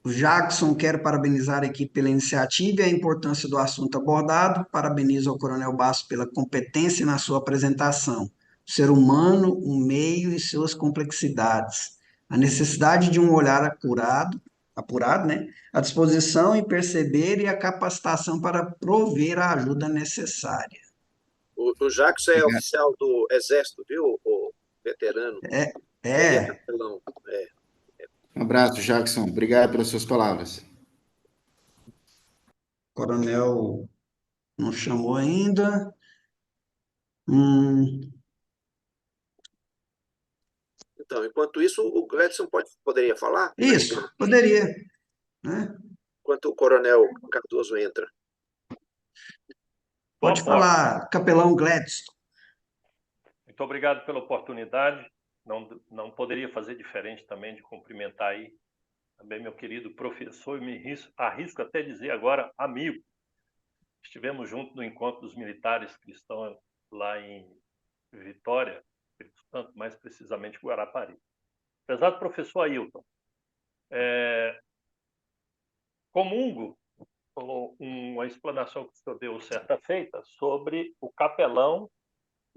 O Jackson quer parabenizar a equipe pela iniciativa e a importância do assunto abordado. Parabenizo ao Coronel Basso pela competência na sua apresentação. O ser humano, o meio e suas complexidades. A necessidade de um olhar apurado, né? A disposição em perceber e a capacitação para prover a ajuda necessária. O Jackson é Obrigado. oficial do Exército, viu, o veterano? É, Ele é é, capelão. Um abraço, Jackson. Obrigado pelas suas palavras. coronel não chamou ainda. Hum, Então, enquanto isso, o Gladson poderia falar, né? isso, poderia, né? Enquanto o Coronel Cardoso entra. Pode falar, capelão Gladstone. Muito obrigado pela oportunidade. Não poderia fazer diferente também de cumprimentar aí também meu querido professor, e arrisco até dizer agora amigo. Estivemos juntos no encontro dos militares cristãos lá em Vitória, Espírito Santo, mais precisamente Guarapari. Prezado professor Ailton, comungo com uma explanação que o senhor deu certa feita sobre o capelão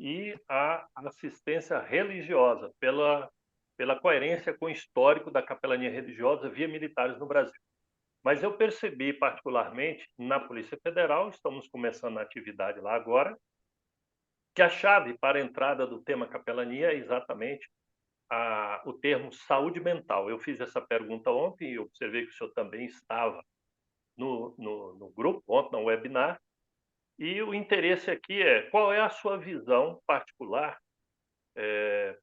e a assistência religiosa, pela coerência com o histórico da capelania religiosa via militares no Brasil. Mas eu percebi, particularmente, na Polícia Federal, estamos começando a atividade lá agora, que a chave para a entrada do tema capelania é exatamente o termo saúde mental. Eu fiz essa pergunta ontem e observei que o senhor também estava no grupo, ontem, no webinar, e o interesse aqui é qual é a sua visão particular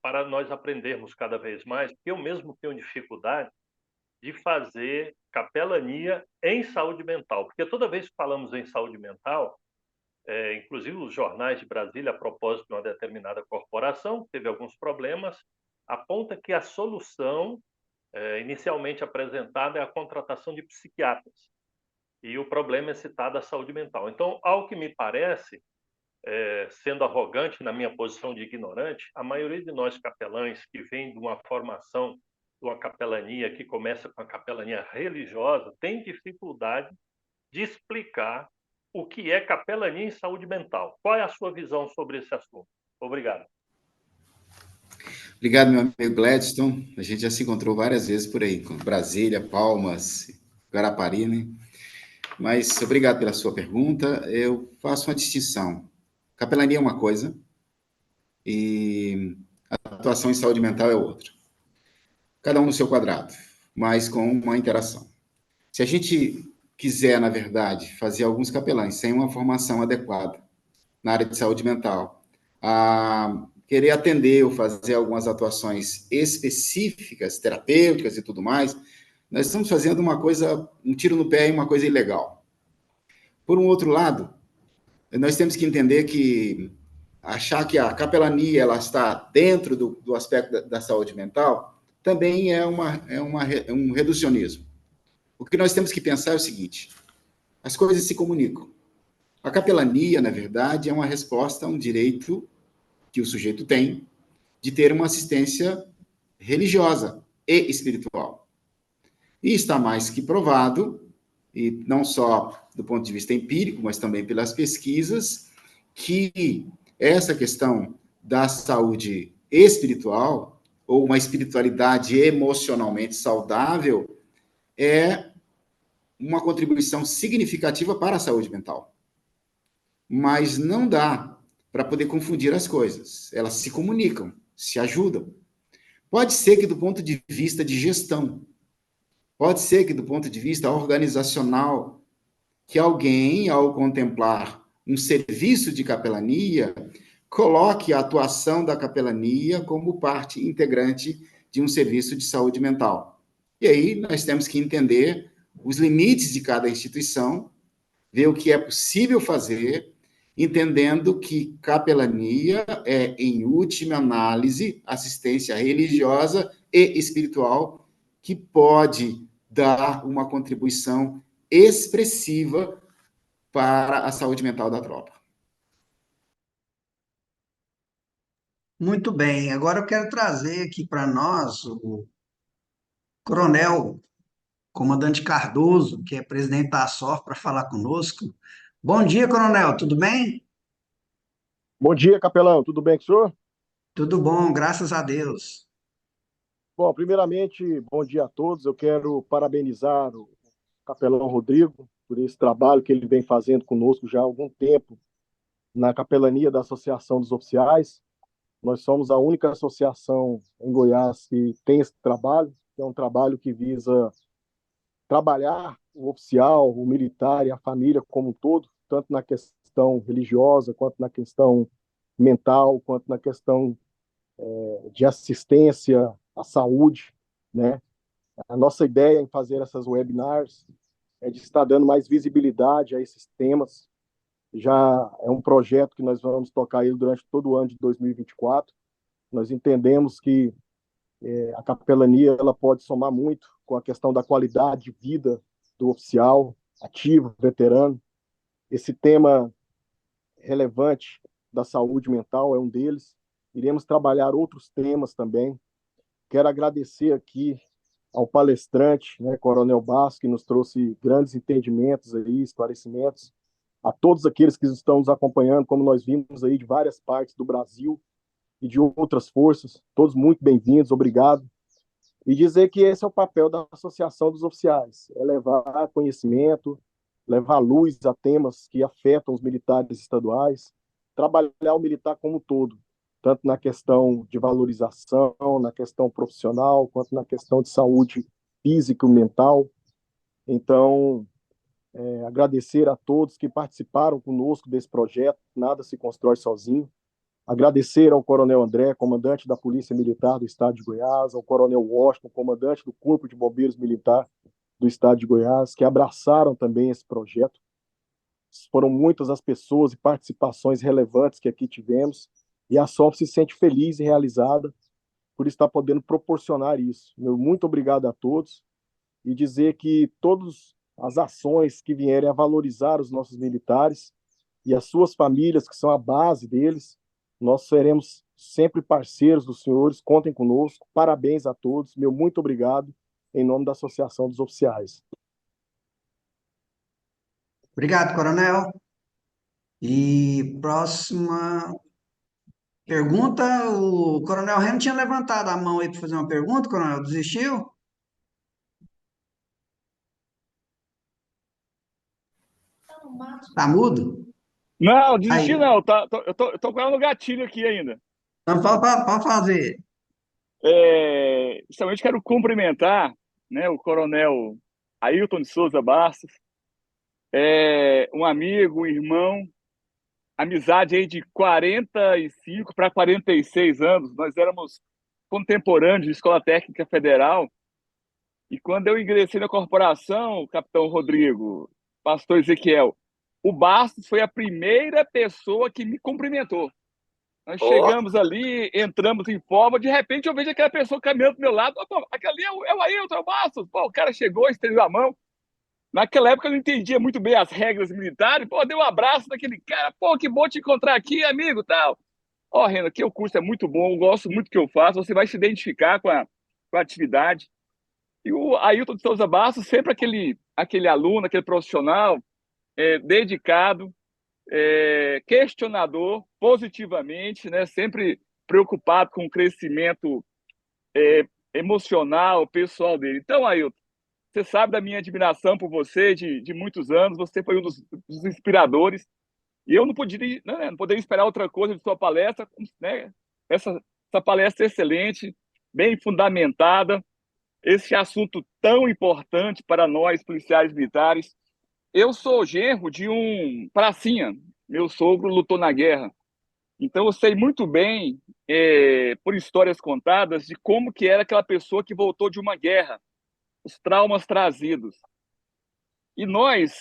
para nós aprendermos cada vez mais, porque eu mesmo tenho dificuldade de fazer capelania em saúde mental, porque toda vez que falamos em saúde mental, inclusive os jornais de Brasília, a propósito de uma determinada corporação, teve alguns problemas, aponta que a solução inicialmente apresentada é a contratação de psiquiatras, e o problema é citado a saúde mental. Então, ao que me parece, sendo arrogante na minha posição de ignorante, a maioria de nós capelães que vem de uma formação, de uma capelania que começa com a capelania religiosa, tem dificuldade de explicar o que é capelania em saúde mental. Qual é a sua visão sobre esse assunto? Obrigado. Obrigado, meu amigo Gladstone. A gente já se encontrou várias vezes por aí, com Brasília, Palmas, Guarapari, né? Mas obrigado pela sua pergunta. Eu faço uma distinção. Capelania é uma coisa e a atuação em saúde mental é outra. Cada um no seu quadrado, mas com uma interação. Se a gente quiser, na verdade, fazer alguns capelães sem uma formação adequada na área de saúde mental, a querer atender ou fazer algumas atuações específicas, terapêuticas e tudo mais, nós estamos fazendo uma coisa, um tiro no pé e uma coisa ilegal. Por um outro lado, nós temos que entender que achar que a capelania ela está dentro do aspecto da saúde mental também é um reducionismo. O que nós temos que pensar é o seguinte: as coisas se comunicam. A capelania, na verdade, é uma resposta a um direito que o sujeito tem de ter uma assistência religiosa e espiritual. E está mais que provado, e não só do ponto de vista empírico, mas também pelas pesquisas, que essa questão da saúde espiritual, ou uma espiritualidade emocionalmente saudável, é uma contribuição significativa para a saúde mental. Mas não dá para poder confundir as coisas. Elas se comunicam, se ajudam. Pode ser que do ponto de vista de gestão, pode ser que do ponto de vista organizacional, que alguém, ao contemplar um serviço de capelania, coloque a atuação da capelania como parte integrante de um serviço de saúde mental. E aí nós temos que entender os limites de cada instituição, ver o que é possível fazer, entendendo que capelania é, em última análise, assistência religiosa e espiritual, que pode dar uma contribuição expressiva para a saúde mental da tropa. Muito bem, agora eu quero trazer aqui para nós o Coronel Comandante Cardoso, que é presidente da ASOF, para falar conosco. Bom dia, Coronel, tudo bem? Bom dia, capelão. Tudo bem com o senhor? Tudo bom, graças a Deus. Bom, primeiramente, bom dia a todos. Eu quero parabenizar o capelão Rodrigo por esse trabalho que ele vem fazendo conosco já há algum tempo na capelania da Associação dos Oficiais. Nós somos a única associação em Goiás que tem esse trabalho, que é um trabalho que visa trabalhar o oficial, o militar e a família como um todo, tanto na questão religiosa, quanto na questão mental, quanto na questão de assistência à saúde, né? A nossa ideia em fazer essas webinars é de estar dando mais visibilidade a esses temas. já é um projeto que nós vamos tocar ele durante todo o ano de 2024. Nós entendemos que a capelania ela pode somar muito com a questão da qualidade de vida do oficial ativo, veterano. Esse tema relevante da saúde mental é um deles. Iremos trabalhar outros temas também. Quero agradecer aqui ao palestrante, né, Coronel Basso, que nos trouxe grandes entendimentos aí, esclarecimentos. A todos aqueles que estão nos acompanhando, como nós vimos aí de várias partes do Brasil e de outras forças, todos muito bem-vindos, obrigado. E dizer que esse é o papel da Associação dos Oficiais, é levar conhecimento, levar luz a temas que afetam os militares estaduais, trabalhar o militar como um todo, tanto na questão de valorização, na questão profissional, quanto na questão de saúde física e mental. Então, agradecer a todos que participaram conosco desse projeto, nada se constrói sozinho. Agradecer ao Coronel André, comandante da Polícia Militar do Estado de Goiás, ao Coronel Washington, comandante do Corpo de Bombeiros Militar do Estado de Goiás, que abraçaram também esse projeto. Foram muitas as pessoas e participações relevantes que aqui tivemos, e a SOF se sente feliz e realizada por estar podendo proporcionar isso. Meu muito obrigado a todos, e dizer que todas as ações que vierem a valorizar os nossos militares e as suas famílias, que são a base deles, nós seremos sempre parceiros dos senhores, contem conosco, parabéns a todos, meu muito obrigado, em nome da Associação dos Oficiais. Obrigado, Coronel. E próxima pergunta, o Coronel Reno tinha levantado a mão aí para fazer uma pergunta, Coronel, desistiu? Tá mudo? Não, desisti Aí, não. Eu tô com ela no gatilho aqui ainda. então pode fazer. Justamente quero cumprimentar, né, o Coronel Ailton de Souza Bastos, um amigo, um irmão, amizade aí de 45 para 46 anos. Nós éramos contemporâneos de Escola Técnica Federal. E quando eu ingressei na corporação, Capitão Rodrigo, Pastor Ezequiel, o Bastos foi a primeira pessoa que me cumprimentou. Nós chegamos ali, entramos em forma, de repente eu vejo aquela pessoa caminhando do meu lado. Pô, aquele ali é o Ailton, é o Bastos. Pô, o cara chegou, estendeu a mão. Naquela época eu não entendia muito bem as regras militares. Pô, dei um abraço naquele cara. Pô, que bom te encontrar aqui, amigo, tal. Ó, Renan, aqui o curso é muito bom, eu gosto muito do que eu faço. Você vai se identificar com a atividade. E o Ailton de Souza Bastos, sempre aquele aluno, aquele profissional dedicado, questionador positivamente, né? Sempre preocupado com o crescimento emocional, pessoal dele. Então, Ailton, você sabe da minha admiração por você de muitos anos, você foi um dos inspiradores, e eu não poderia esperar outra coisa de sua palestra, né? Essa palestra excelente, bem fundamentada, esse assunto tão importante para nós, policiais militares. Eu sou genro de um pracinha, meu sogro lutou na guerra, então eu sei muito bem, por histórias contadas, de como que era aquela pessoa que voltou de uma guerra, os traumas trazidos. E nós,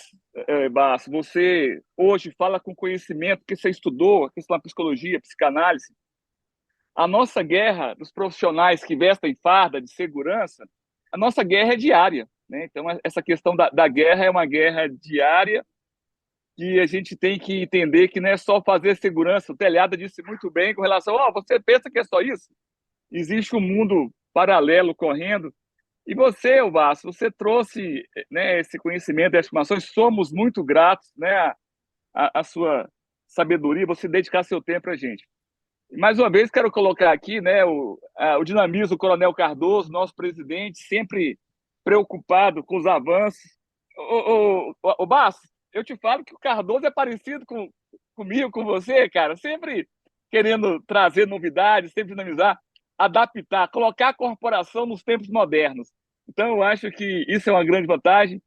Basso, você hoje fala com conhecimento que você estudou, a questão da psicologia, psicanálise. A nossa guerra dos profissionais que vestem farda de segurança, a nossa guerra é diária, né? Então, essa questão da guerra é uma guerra diária que a gente tem que entender que não é só fazer segurança. O Telhada disse muito bem com relação você pensa que é só isso? Existe um mundo paralelo correndo. E você, Basso, você trouxe, né, esse conhecimento e informações. Somos muito gratos, né, a sua sabedoria, você dedicar seu tempo para a gente. Mais uma vez, quero colocar aqui, né, o dinamismo do Coronel Cardoso, nosso presidente, sempre preocupado com os avanços. O Basso, eu te falo que o Cardoso é parecido comigo, com você, cara, sempre querendo trazer novidades, sempre dinamizar, adaptar, colocar a corporação nos tempos modernos. Então, eu acho que isso é uma grande vantagem.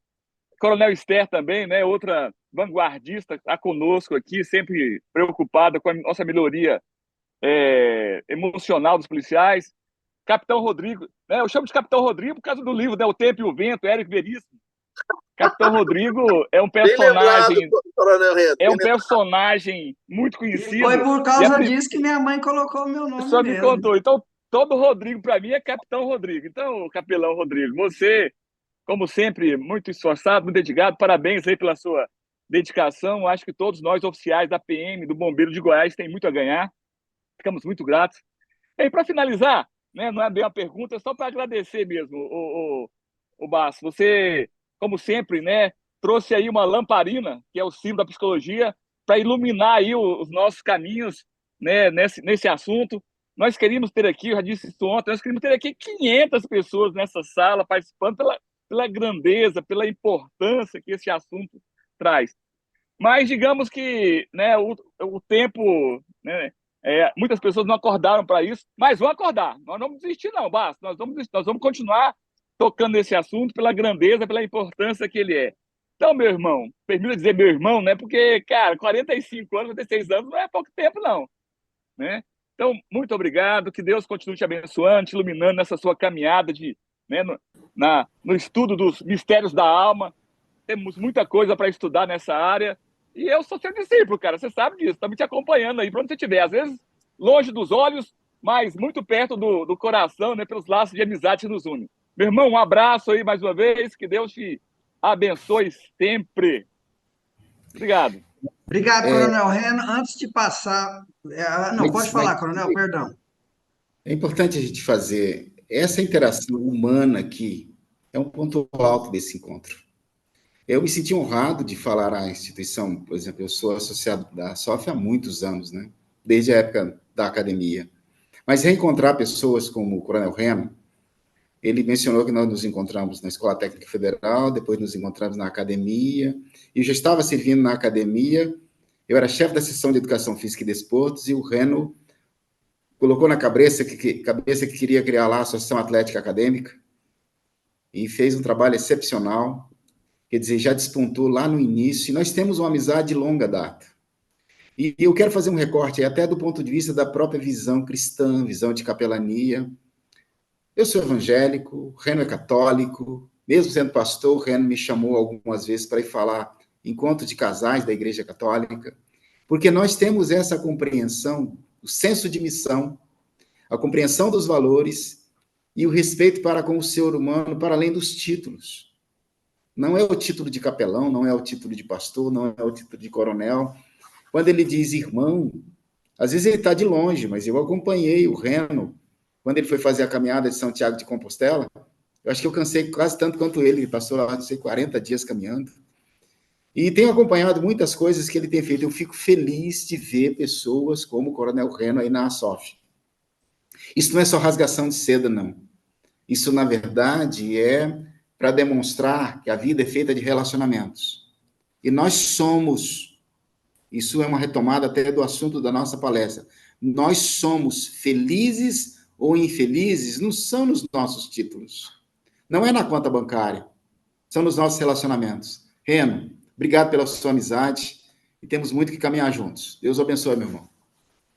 Coronel Esther também, né, outra vanguardista, está conosco aqui, sempre preocupada com a nossa melhoria emocional dos policiais. Capitão Rodrigo, né, eu chamo de Capitão Rodrigo por causa do livro, né, O Tempo e o Vento, Érico Veríssimo. Capitão Rodrigo é um Bem lembrado, personagem, Coronel Reno. é bem um personagem muito E conhecido. foi por E causa disso que minha mãe colocou o meu a nome pessoa me mesmo. contou. Então, todo Rodrigo para mim é Capitão Rodrigo. Então, Capelão Rodrigo, você, como sempre, muito esforçado, muito dedicado. Parabéns aí pela sua dedicação. Acho que todos nós, oficiais da PM, do Bombeiro de Goiás, tem muito a ganhar. Ficamos muito gratos. E para finalizar, né, não é bem uma pergunta, é só para agradecer mesmo, o Basso. Você, como sempre, né, trouxe aí uma lamparina, que é o símbolo da psicologia, para iluminar aí os nossos caminhos, né, nesse assunto. Nós queríamos ter aqui, eu já disse isso ontem, nós queríamos ter aqui 500 pessoas nessa sala participando pela grandeza, pela importância que esse assunto traz. Mas digamos que, né, o tempo, né, muitas pessoas não acordaram para isso, mas vão acordar. Nós não vamos desistir, não, basta. Nós vamos continuar tocando nesse assunto pela grandeza, pela importância que ele é. Então, meu irmão, permita dizer meu irmão, né? Porque, cara, 45 anos, 46 anos não é pouco tempo, não, né? Então, muito obrigado. Que Deus continue te abençoando, te iluminando nessa sua caminhada né, no estudo dos mistérios da alma. Temos muita coisa para estudar nessa área. E eu sou seu discípulo, cara. Você sabe disso. Estamos te acompanhando aí para onde você estiver. Às vezes, longe dos olhos, mas muito perto do coração, né? Pelos laços de amizade que nos unem. Meu irmão, um abraço aí mais uma vez. Que Deus te abençoe sempre. Obrigado. Obrigado, Coronel Reno. Antes de passar. Não, pode falar, mas Coronel, perdão. é importante a gente fazer essa interação humana aqui, é um ponto alto desse encontro. Eu me senti honrado de falar à instituição, por exemplo, eu sou associado da SOF há muitos anos, né? Desde a época da academia. Mas reencontrar pessoas como o Coronel Reno, ele mencionou que nós nos encontramos na Escola Técnica Federal, depois nos encontramos na academia, e eu já estava servindo na academia, eu era chefe da seção de Educação Física e Desportos, e o Reno colocou na cabeça que queria criar lá a Associação Atlética Acadêmica, e fez um trabalho excepcional, quer dizer, já despontou lá no início, e nós temos uma amizade de longa data. E eu quero fazer um recorte até do ponto de vista da própria visão cristã, visão de capelania. Eu sou evangélico, o Reno é católico, mesmo sendo pastor, o Reno me chamou algumas vezes para ir falar encontro de casais da Igreja Católica, porque nós temos essa compreensão, o senso de missão, a compreensão dos valores e o respeito para com o ser humano, para além dos títulos. Não é o título de capelão, não é o título de pastor, não é o título de coronel. Quando ele diz irmão, às vezes ele está de longe, mas eu acompanhei o Reno, quando ele foi fazer a caminhada de Santiago de Compostela, eu acho que eu cansei quase tanto quanto ele passou lá, não sei, 40 dias caminhando. E tenho acompanhado muitas coisas que ele tem feito. Eu fico feliz de ver pessoas como o Coronel Reno aí na ASOF. Isso não é só rasgação de seda, não. Isso, na verdade, é para demonstrar que a vida é feita de relacionamentos. E nós somos, isso é uma retomada até do assunto da nossa palestra, nós somos felizes ou infelizes, não são nos nossos títulos, não é na conta bancária, são nos nossos relacionamentos. Reno, obrigado pela sua amizade e temos muito que caminhar juntos. Deus abençoe, meu irmão.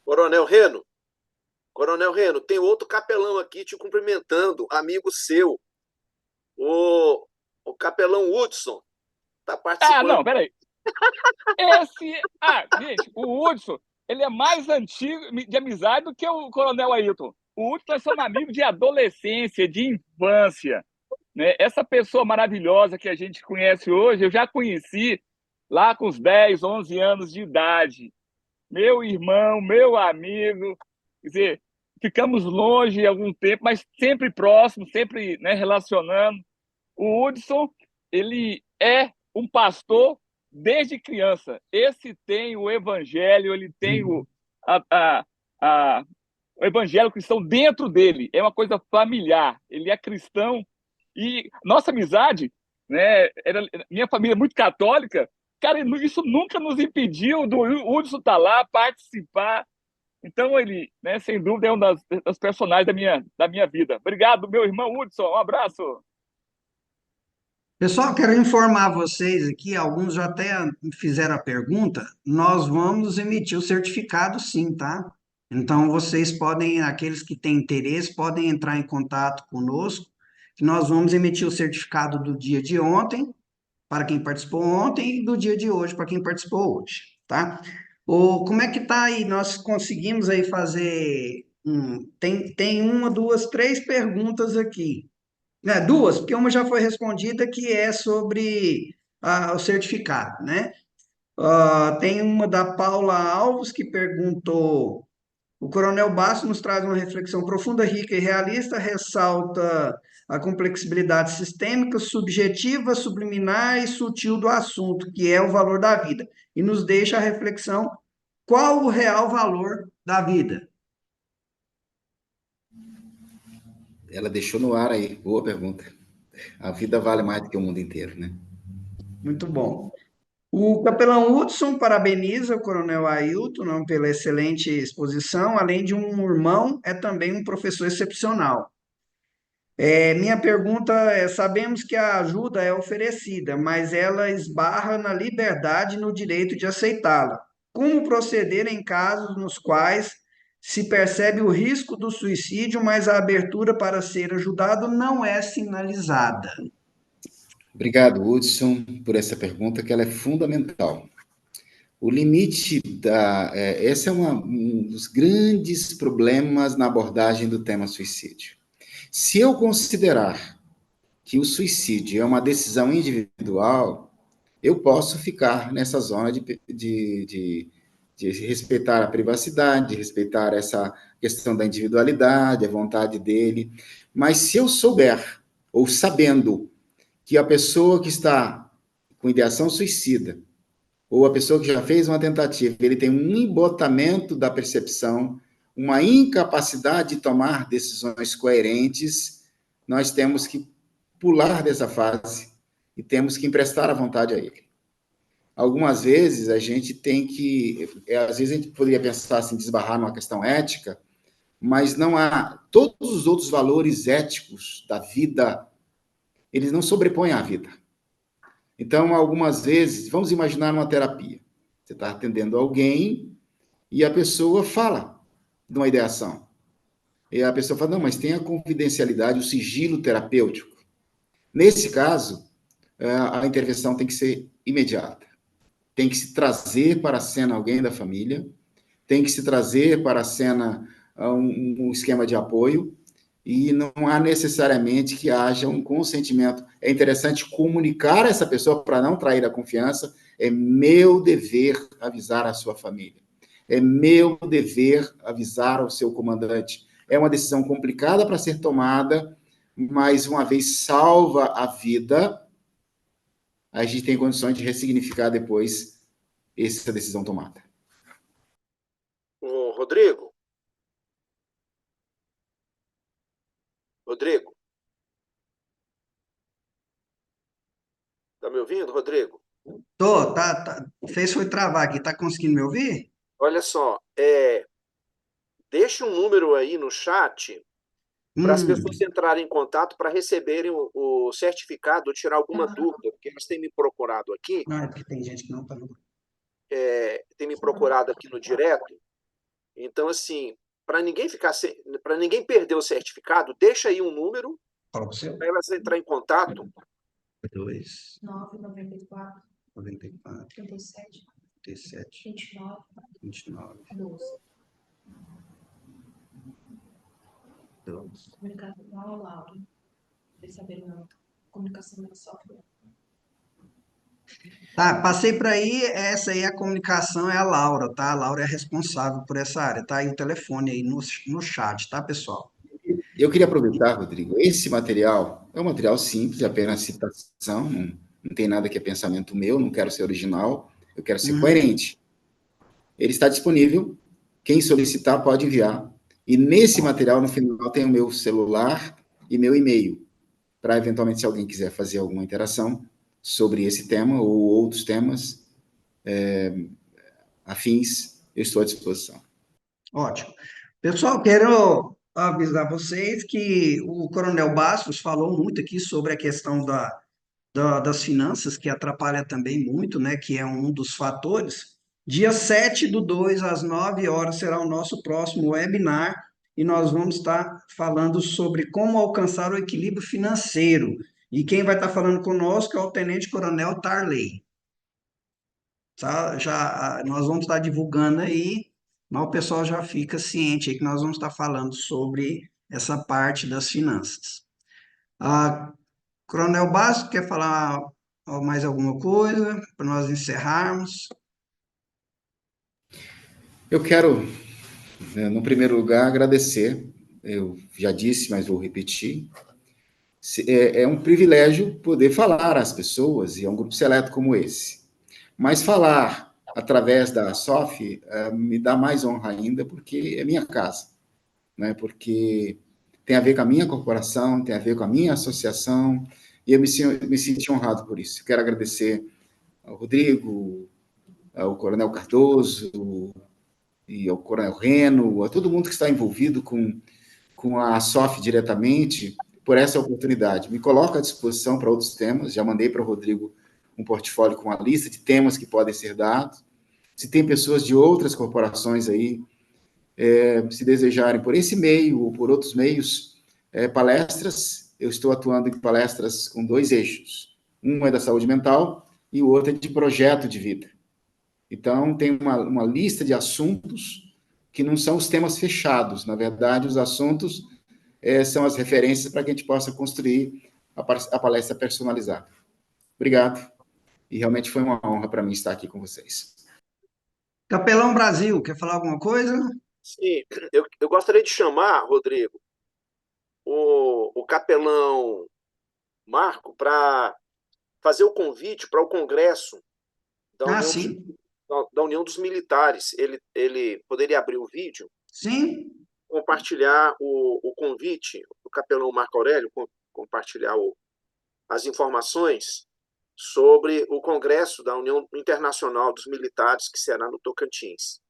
Coronel Reno, tem outro capelão aqui te cumprimentando, amigo seu, o capelão Hudson, está participando. Não, peraí. Gente, o Hudson, ele é mais antigo de amizade do que o Coronel Ailton. O Hudson, nós somos amigos de adolescência, de infância, né? Essa pessoa maravilhosa que a gente conhece hoje, eu já conheci lá com os 10, 11 anos de idade. Meu irmão, meu amigo, quer dizer, ficamos longe algum tempo, mas sempre próximo, sempre, né, relacionando. O Hudson, ele é um pastor desde criança. Esse tem o evangelho, ele tem o evangelho cristão dentro dele. É uma coisa familiar. Ele é cristão. E nossa amizade, né, minha família é muito católica. Cara, isso nunca nos impediu do Hudson estar lá, participar. Então, ele, né, sem dúvida, é um das personagens da minha vida. Obrigado, meu irmão Hudson. Um abraço. Pessoal, quero informar vocês aqui, alguns já até fizeram a pergunta, nós vamos emitir o certificado sim, tá? Então, vocês podem, aqueles que têm interesse, podem entrar em contato conosco, que nós vamos emitir o certificado do dia de ontem, para quem participou ontem e do dia de hoje para quem participou hoje, tá? Como é que tá aí? Nós conseguimos aí fazer tem uma, duas, três perguntas aqui. Né, duas, porque uma já foi respondida, que é sobre o certificado, né? Tem uma da Paula Alves, que perguntou: o Coronel Basso nos traz uma reflexão profunda, rica e realista, ressalta a complexibilidade sistêmica, subjetiva, subliminar e sutil do assunto, que é o valor da vida, e nos deixa a reflexão: qual o real valor da vida? Ela deixou no ar aí, boa pergunta. A vida vale mais do que o mundo inteiro, né? Muito bom. O capelão Hudson parabeniza o coronel Ailton, não, pela excelente exposição. Além de um irmão, é também um professor excepcional. Minha pergunta é: sabemos que a ajuda é oferecida, mas ela esbarra na liberdade e no direito de aceitá-la. Como proceder em casos nos quais se percebe o risco do suicídio, mas a abertura para ser ajudado não é sinalizada? Obrigado, Hudson, por essa pergunta, que ela é fundamental. O limite esse é um dos grandes problemas na abordagem do tema suicídio. Se eu considerar que o suicídio é uma decisão individual, eu posso ficar nessa zona de respeitar a privacidade, de respeitar essa questão da individualidade, a vontade dele. Mas se eu souber, ou sabendo, que a pessoa que está com ideação suicida, ou a pessoa que já fez uma tentativa, ele tem um embotamento da percepção, uma incapacidade de tomar decisões coerentes, nós temos que pular dessa fase e temos que emprestar a vontade a ele. Algumas vezes a gente tem que, às vezes a gente poderia pensar assim, desbarrar numa questão ética, mas não há, todos os outros valores éticos da vida, eles não sobrepõem a vida. Então, algumas vezes, vamos imaginar uma terapia. Você está atendendo alguém e a pessoa fala de uma ideação. E a pessoa fala: não, mas tem a confidencialidade, o sigilo terapêutico. Nesse caso, a intervenção tem que ser imediata. Tem que se trazer para a cena alguém da família, tem que se trazer para a cena um esquema de apoio, e não há necessariamente que haja um consentimento. É interessante comunicar a essa pessoa para não trair a confiança. É meu dever avisar a sua família. É meu dever avisar ao seu comandante. É uma decisão complicada para ser tomada, mas uma vez salva a vida, a gente tem condições de ressignificar depois essa decisão tomada. Rodrigo? Rodrigo? Tá me ouvindo, Rodrigo? Tô, fez foi travar aqui, tá conseguindo me ouvir? Olha só, deixa um número aí no chat para as pessoas entrarem em contato para receberem o certificado ou tirar alguma dúvida, porque elas têm me procurado aqui. Não, é porque tem gente que não tá no grupo. Tem me procurado aqui no direto. Então, assim, para ninguém para ninguém perder o certificado, deixa aí um número Fala pro seu. para elas entrar em contato. 2, 994 94, 37 37, 29 29, 12. 12. Comunicação ao Lauro. Eles saberem a comunicação da software. Tá, passei para aí, essa aí a comunicação é a Laura, tá? A Laura é responsável por essa área, tá? E o telefone aí no chat, tá, pessoal? Eu queria aproveitar, Rodrigo, esse material é um material simples, é apenas citação, não tem nada que é pensamento meu, não quero ser original, eu quero ser coerente. Ele está disponível, quem solicitar pode enviar, e nesse material, no final, tem o meu celular e meu e-mail, para eventualmente, se alguém quiser fazer alguma interação sobre esse tema ou outros temas afins, eu estou à disposição. Ótimo. Pessoal, quero avisar vocês que o Coronel Bastos falou muito aqui sobre a questão das finanças, que atrapalha também muito, né, que é um dos fatores. Dia 7/2, às 9 horas, será o nosso próximo webinar, e nós vamos estar falando sobre como alcançar o equilíbrio financeiro. E quem vai estar falando conosco é o Tenente Coronel Tarley. Tá? Nós vamos estar divulgando aí, mas o pessoal já fica ciente aí que nós vamos estar falando sobre essa parte das finanças. Coronel Bastos, quer falar mais alguma coisa para nós encerrarmos? Eu quero, no primeiro lugar, agradecer. Eu já disse, mas vou repetir. É um privilégio poder falar às pessoas, e é um grupo seleto como esse. Mas falar através da SOF me dá mais honra ainda, porque é minha casa, né? Porque tem a ver com a minha corporação, tem a ver com a minha associação, e eu me senti honrado por isso. Quero agradecer ao Rodrigo, ao Coronel Cardoso, e ao Coronel Reno, a todo mundo que está envolvido com a SOF diretamente, por essa oportunidade. Me coloco à disposição para outros temas, já mandei para o Rodrigo um portfólio com uma lista de temas que podem ser dados. Se tem pessoas de outras corporações aí, se desejarem por esse meio ou por outros meios, palestras, eu estou atuando em palestras com 2 eixos. Um é da saúde mental e o outro é de projeto de vida. Então, tem uma lista de assuntos que não são os temas fechados. Na verdade, os assuntos são as referências para que a gente possa construir a palestra personalizada. Obrigado. E realmente foi uma honra para mim estar aqui com vocês. Capelão Brasil, quer falar alguma coisa? Sim, eu gostaria de chamar, Rodrigo, o capelão Marco para fazer o convite para o Congresso da União, Sim. da União dos Militares. Ele poderia abrir o vídeo, Sim. compartilhar o convite, o capelão Marco Aurélio, compartilhar as informações sobre o Congresso da União Internacional dos Militares, que será no Tocantins.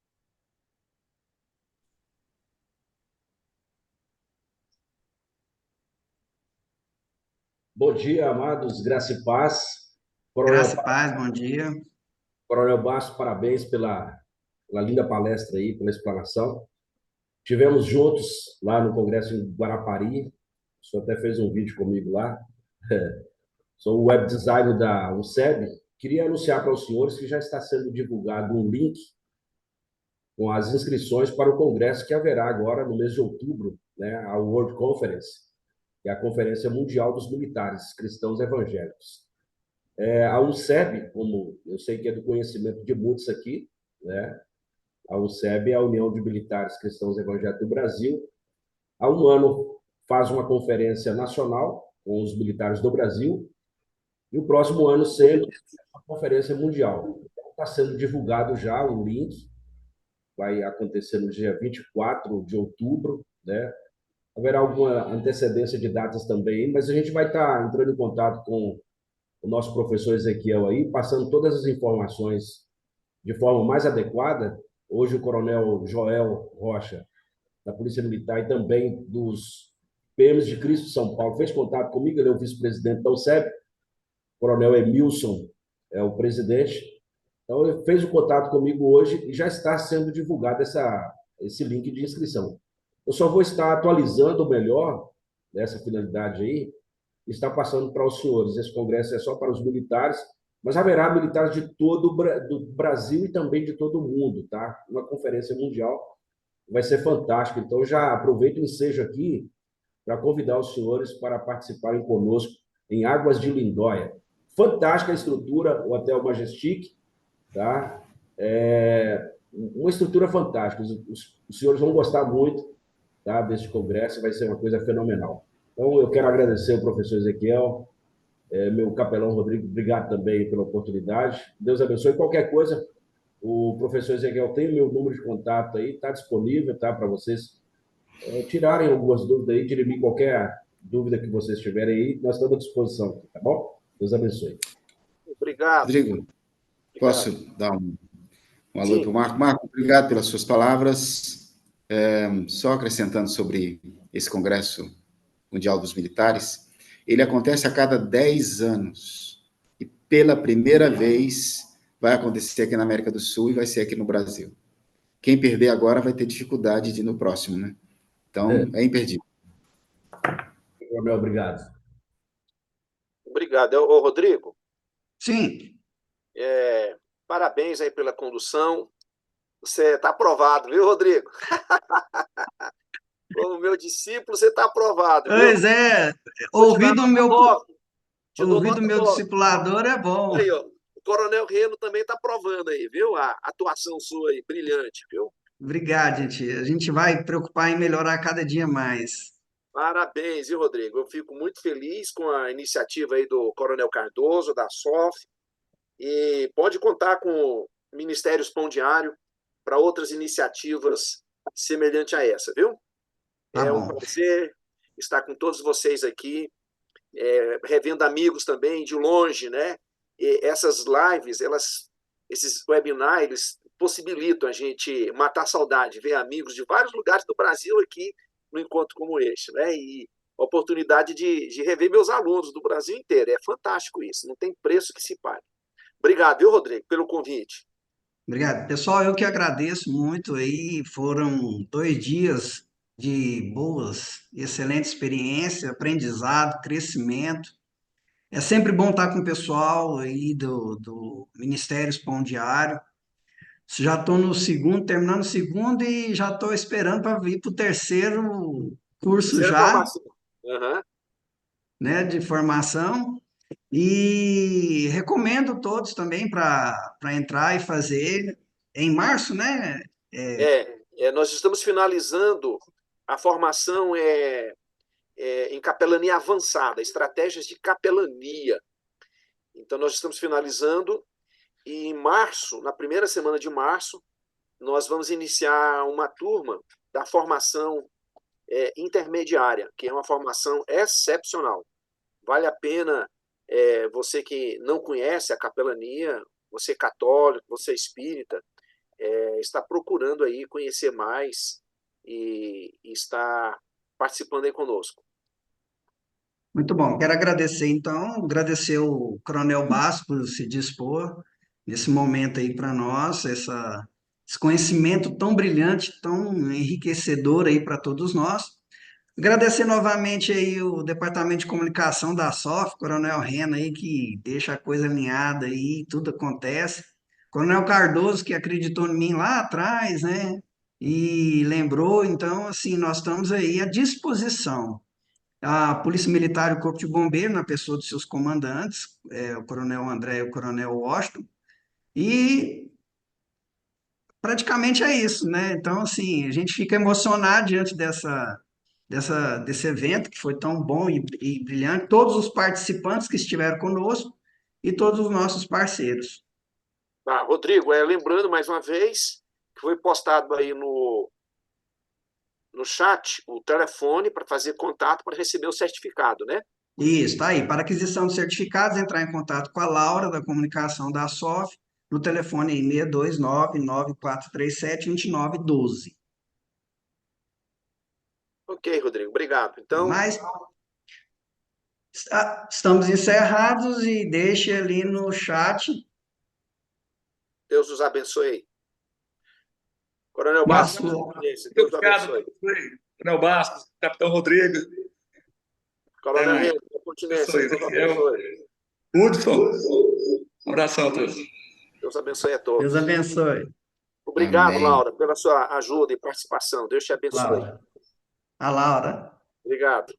Bom dia, amados, graça e paz. Graça e paz, bom dia. Coronel Bastos, parabéns pela linda palestra aí, pela explanação. Tivemos juntos lá no Congresso em Guarapari, o senhor até fez um vídeo comigo lá. Sou o web designer da UNCEB. Queria anunciar para os senhores que já está sendo divulgado um link com as inscrições para o congresso que haverá agora no mês de outubro, né, a World Conference, que é a Conferência Mundial dos Militares Cristãos Evangélicos. A UNCEB, como eu sei que é do conhecimento de muitos aqui, né, a UNCEB é a União de Militares Cristãos Evangélicos do Brasil. Há um ano faz uma conferência nacional com os militares do Brasil, e o próximo ano sempre uma conferência mundial. Está sendo divulgado já o link, vai acontecer no dia 24 de outubro, né? Haverá alguma antecedência de datas também, mas a gente vai estar entrando em contato com o nosso professor Ezequiel aí, passando todas as informações de forma mais adequada. Hoje o Coronel Joel Rocha, da Polícia Militar e também dos PMs de Cristo de São Paulo, fez contato comigo, ele é o vice-presidente da UCEB, o Coronel Emilson é o presidente. Então, ele fez o contato comigo hoje e já está sendo divulgado esse link de inscrição. Eu só vou estar atualizando melhor dessa finalidade aí, e está passando para os senhores. Esse congresso é só para os militares, mas haverá militares de todo do Brasil e também de todo o mundo, tá? Uma conferência mundial vai ser fantástica. Então, já aproveito e ensejo aqui para convidar os senhores para participarem conosco em Águas de Lindóia. Fantástica a estrutura, o Hotel Majestic, tá? Uma estrutura fantástica. Os senhores vão gostar muito, tá, deste congresso, vai ser uma coisa fenomenal. Então, eu quero agradecer ao professor Ezequiel, meu capelão Rodrigo, obrigado também pela oportunidade. Deus abençoe. Qualquer coisa, o professor Ezequiel tem o meu número de contato aí, está disponível, tá, para vocês tirarem algumas dúvidas aí, dirimir qualquer dúvida que vocês tiverem aí, nós estamos à disposição, tá bom? Deus abençoe. Obrigado. Rodrigo, posso dar um alô para o Marco? Marco, obrigado pelas suas palavras. Só acrescentando sobre esse Congresso Mundial dos Militares, ele acontece a cada 10 anos. E pela primeira vez vai acontecer aqui na América do Sul e vai ser aqui no Brasil. Quem perder agora vai ter dificuldade de ir no próximo, né? Então, é imperdível. Obrigado. Obrigado. Ô, Rodrigo, Sim. parabéns aí pela condução. Você está aprovado, viu, Rodrigo? Como meu discípulo, você está aprovado, viu? Pois é, Vou te dar nota 9. Te dou ouvir do nota meu 9. discipulador é bom. Aí, ó. O Coronel Reno também está aprovando aí, viu? A atuação sua aí, brilhante, viu? Obrigado, gente. A gente vai preocupar em melhorar cada dia mais. Parabéns, viu, Rodrigo? Eu fico muito feliz com a iniciativa aí do Coronel Cardoso, da SOF, e pode contar com o Ministério Pão Diário para outras iniciativas semelhantes a essa, viu? Tá É um bom. prazer estar com todos vocês aqui, revendo amigos também de longe, né? E essas lives, esses webinars, eles possibilitam a gente matar a saudade, ver amigos de vários lugares do Brasil aqui no encontro como este, né? E a oportunidade de rever meus alunos do Brasil inteiro. É fantástico isso, não tem preço que se pague. Obrigado, viu, Rodrigo, pelo convite. Obrigado. Pessoal, eu que agradeço muito aí. Foram 2 dias de boas, excelente experiência, aprendizado, crescimento. É sempre bom estar com o pessoal aí do Ministério Pão Diário. Já estou no segundo, terminando o segundo e já estou esperando para vir para o terceiro curso Terceira já, formação. Uhum. né, de formação. E recomendo todos também para entrar e fazer em março, né? Nós estamos finalizando a formação em capelania avançada, estratégias de capelania. Então, nós estamos finalizando e em março, na primeira semana de março, nós vamos iniciar uma turma da formação intermediária, que é uma formação excepcional. Vale a pena, você que não conhece a capelania, você católico, você espírita, está procurando aí conhecer mais e está participando aí conosco. Muito bom. Quero agradecer, então, agradecer o Coronel Basso por se dispor nesse momento aí para nós, esse conhecimento tão brilhante, tão enriquecedor aí para todos nós. Agradecer novamente aí o Departamento de Comunicação da SOF, Coronel Rena aí, que deixa a coisa alinhada aí, tudo acontece. Coronel Cardoso, que acreditou em mim lá atrás, né? E lembrou, então, assim, nós estamos aí à disposição. A Polícia Militar e o Corpo de Bombeiro, na pessoa dos seus comandantes, o Coronel André e o Coronel Washington, e praticamente é isso, né? Então, assim, a gente fica emocionado diante desse evento que foi tão bom e brilhante, todos os participantes que estiveram conosco e todos os nossos parceiros. Rodrigo, lembrando mais uma vez que foi postado aí no chat o telefone para fazer contato para receber o certificado, né? Isso, tá aí. Para aquisição de certificados, entrar em contato com a Laura, da comunicação da SOF, no telefone aí 629-9437-2912. Ok, Rodrigo, obrigado. Então, Mas estamos encerrados e deixe ali no chat. Deus os abençoe. Coronel Márcio, Bastos, muito Deus os obrigado, abençoe. Coronel Bastos, Capitão Rodrigo. Coronel Reno, continência, Deus os abençoe. Hudson, um abração a todos. Deus abençoe a todos. Deus abençoe. Obrigado, Amém. Laura, pela sua ajuda e participação. Deus te abençoe. Laura. A Laura. Obrigado.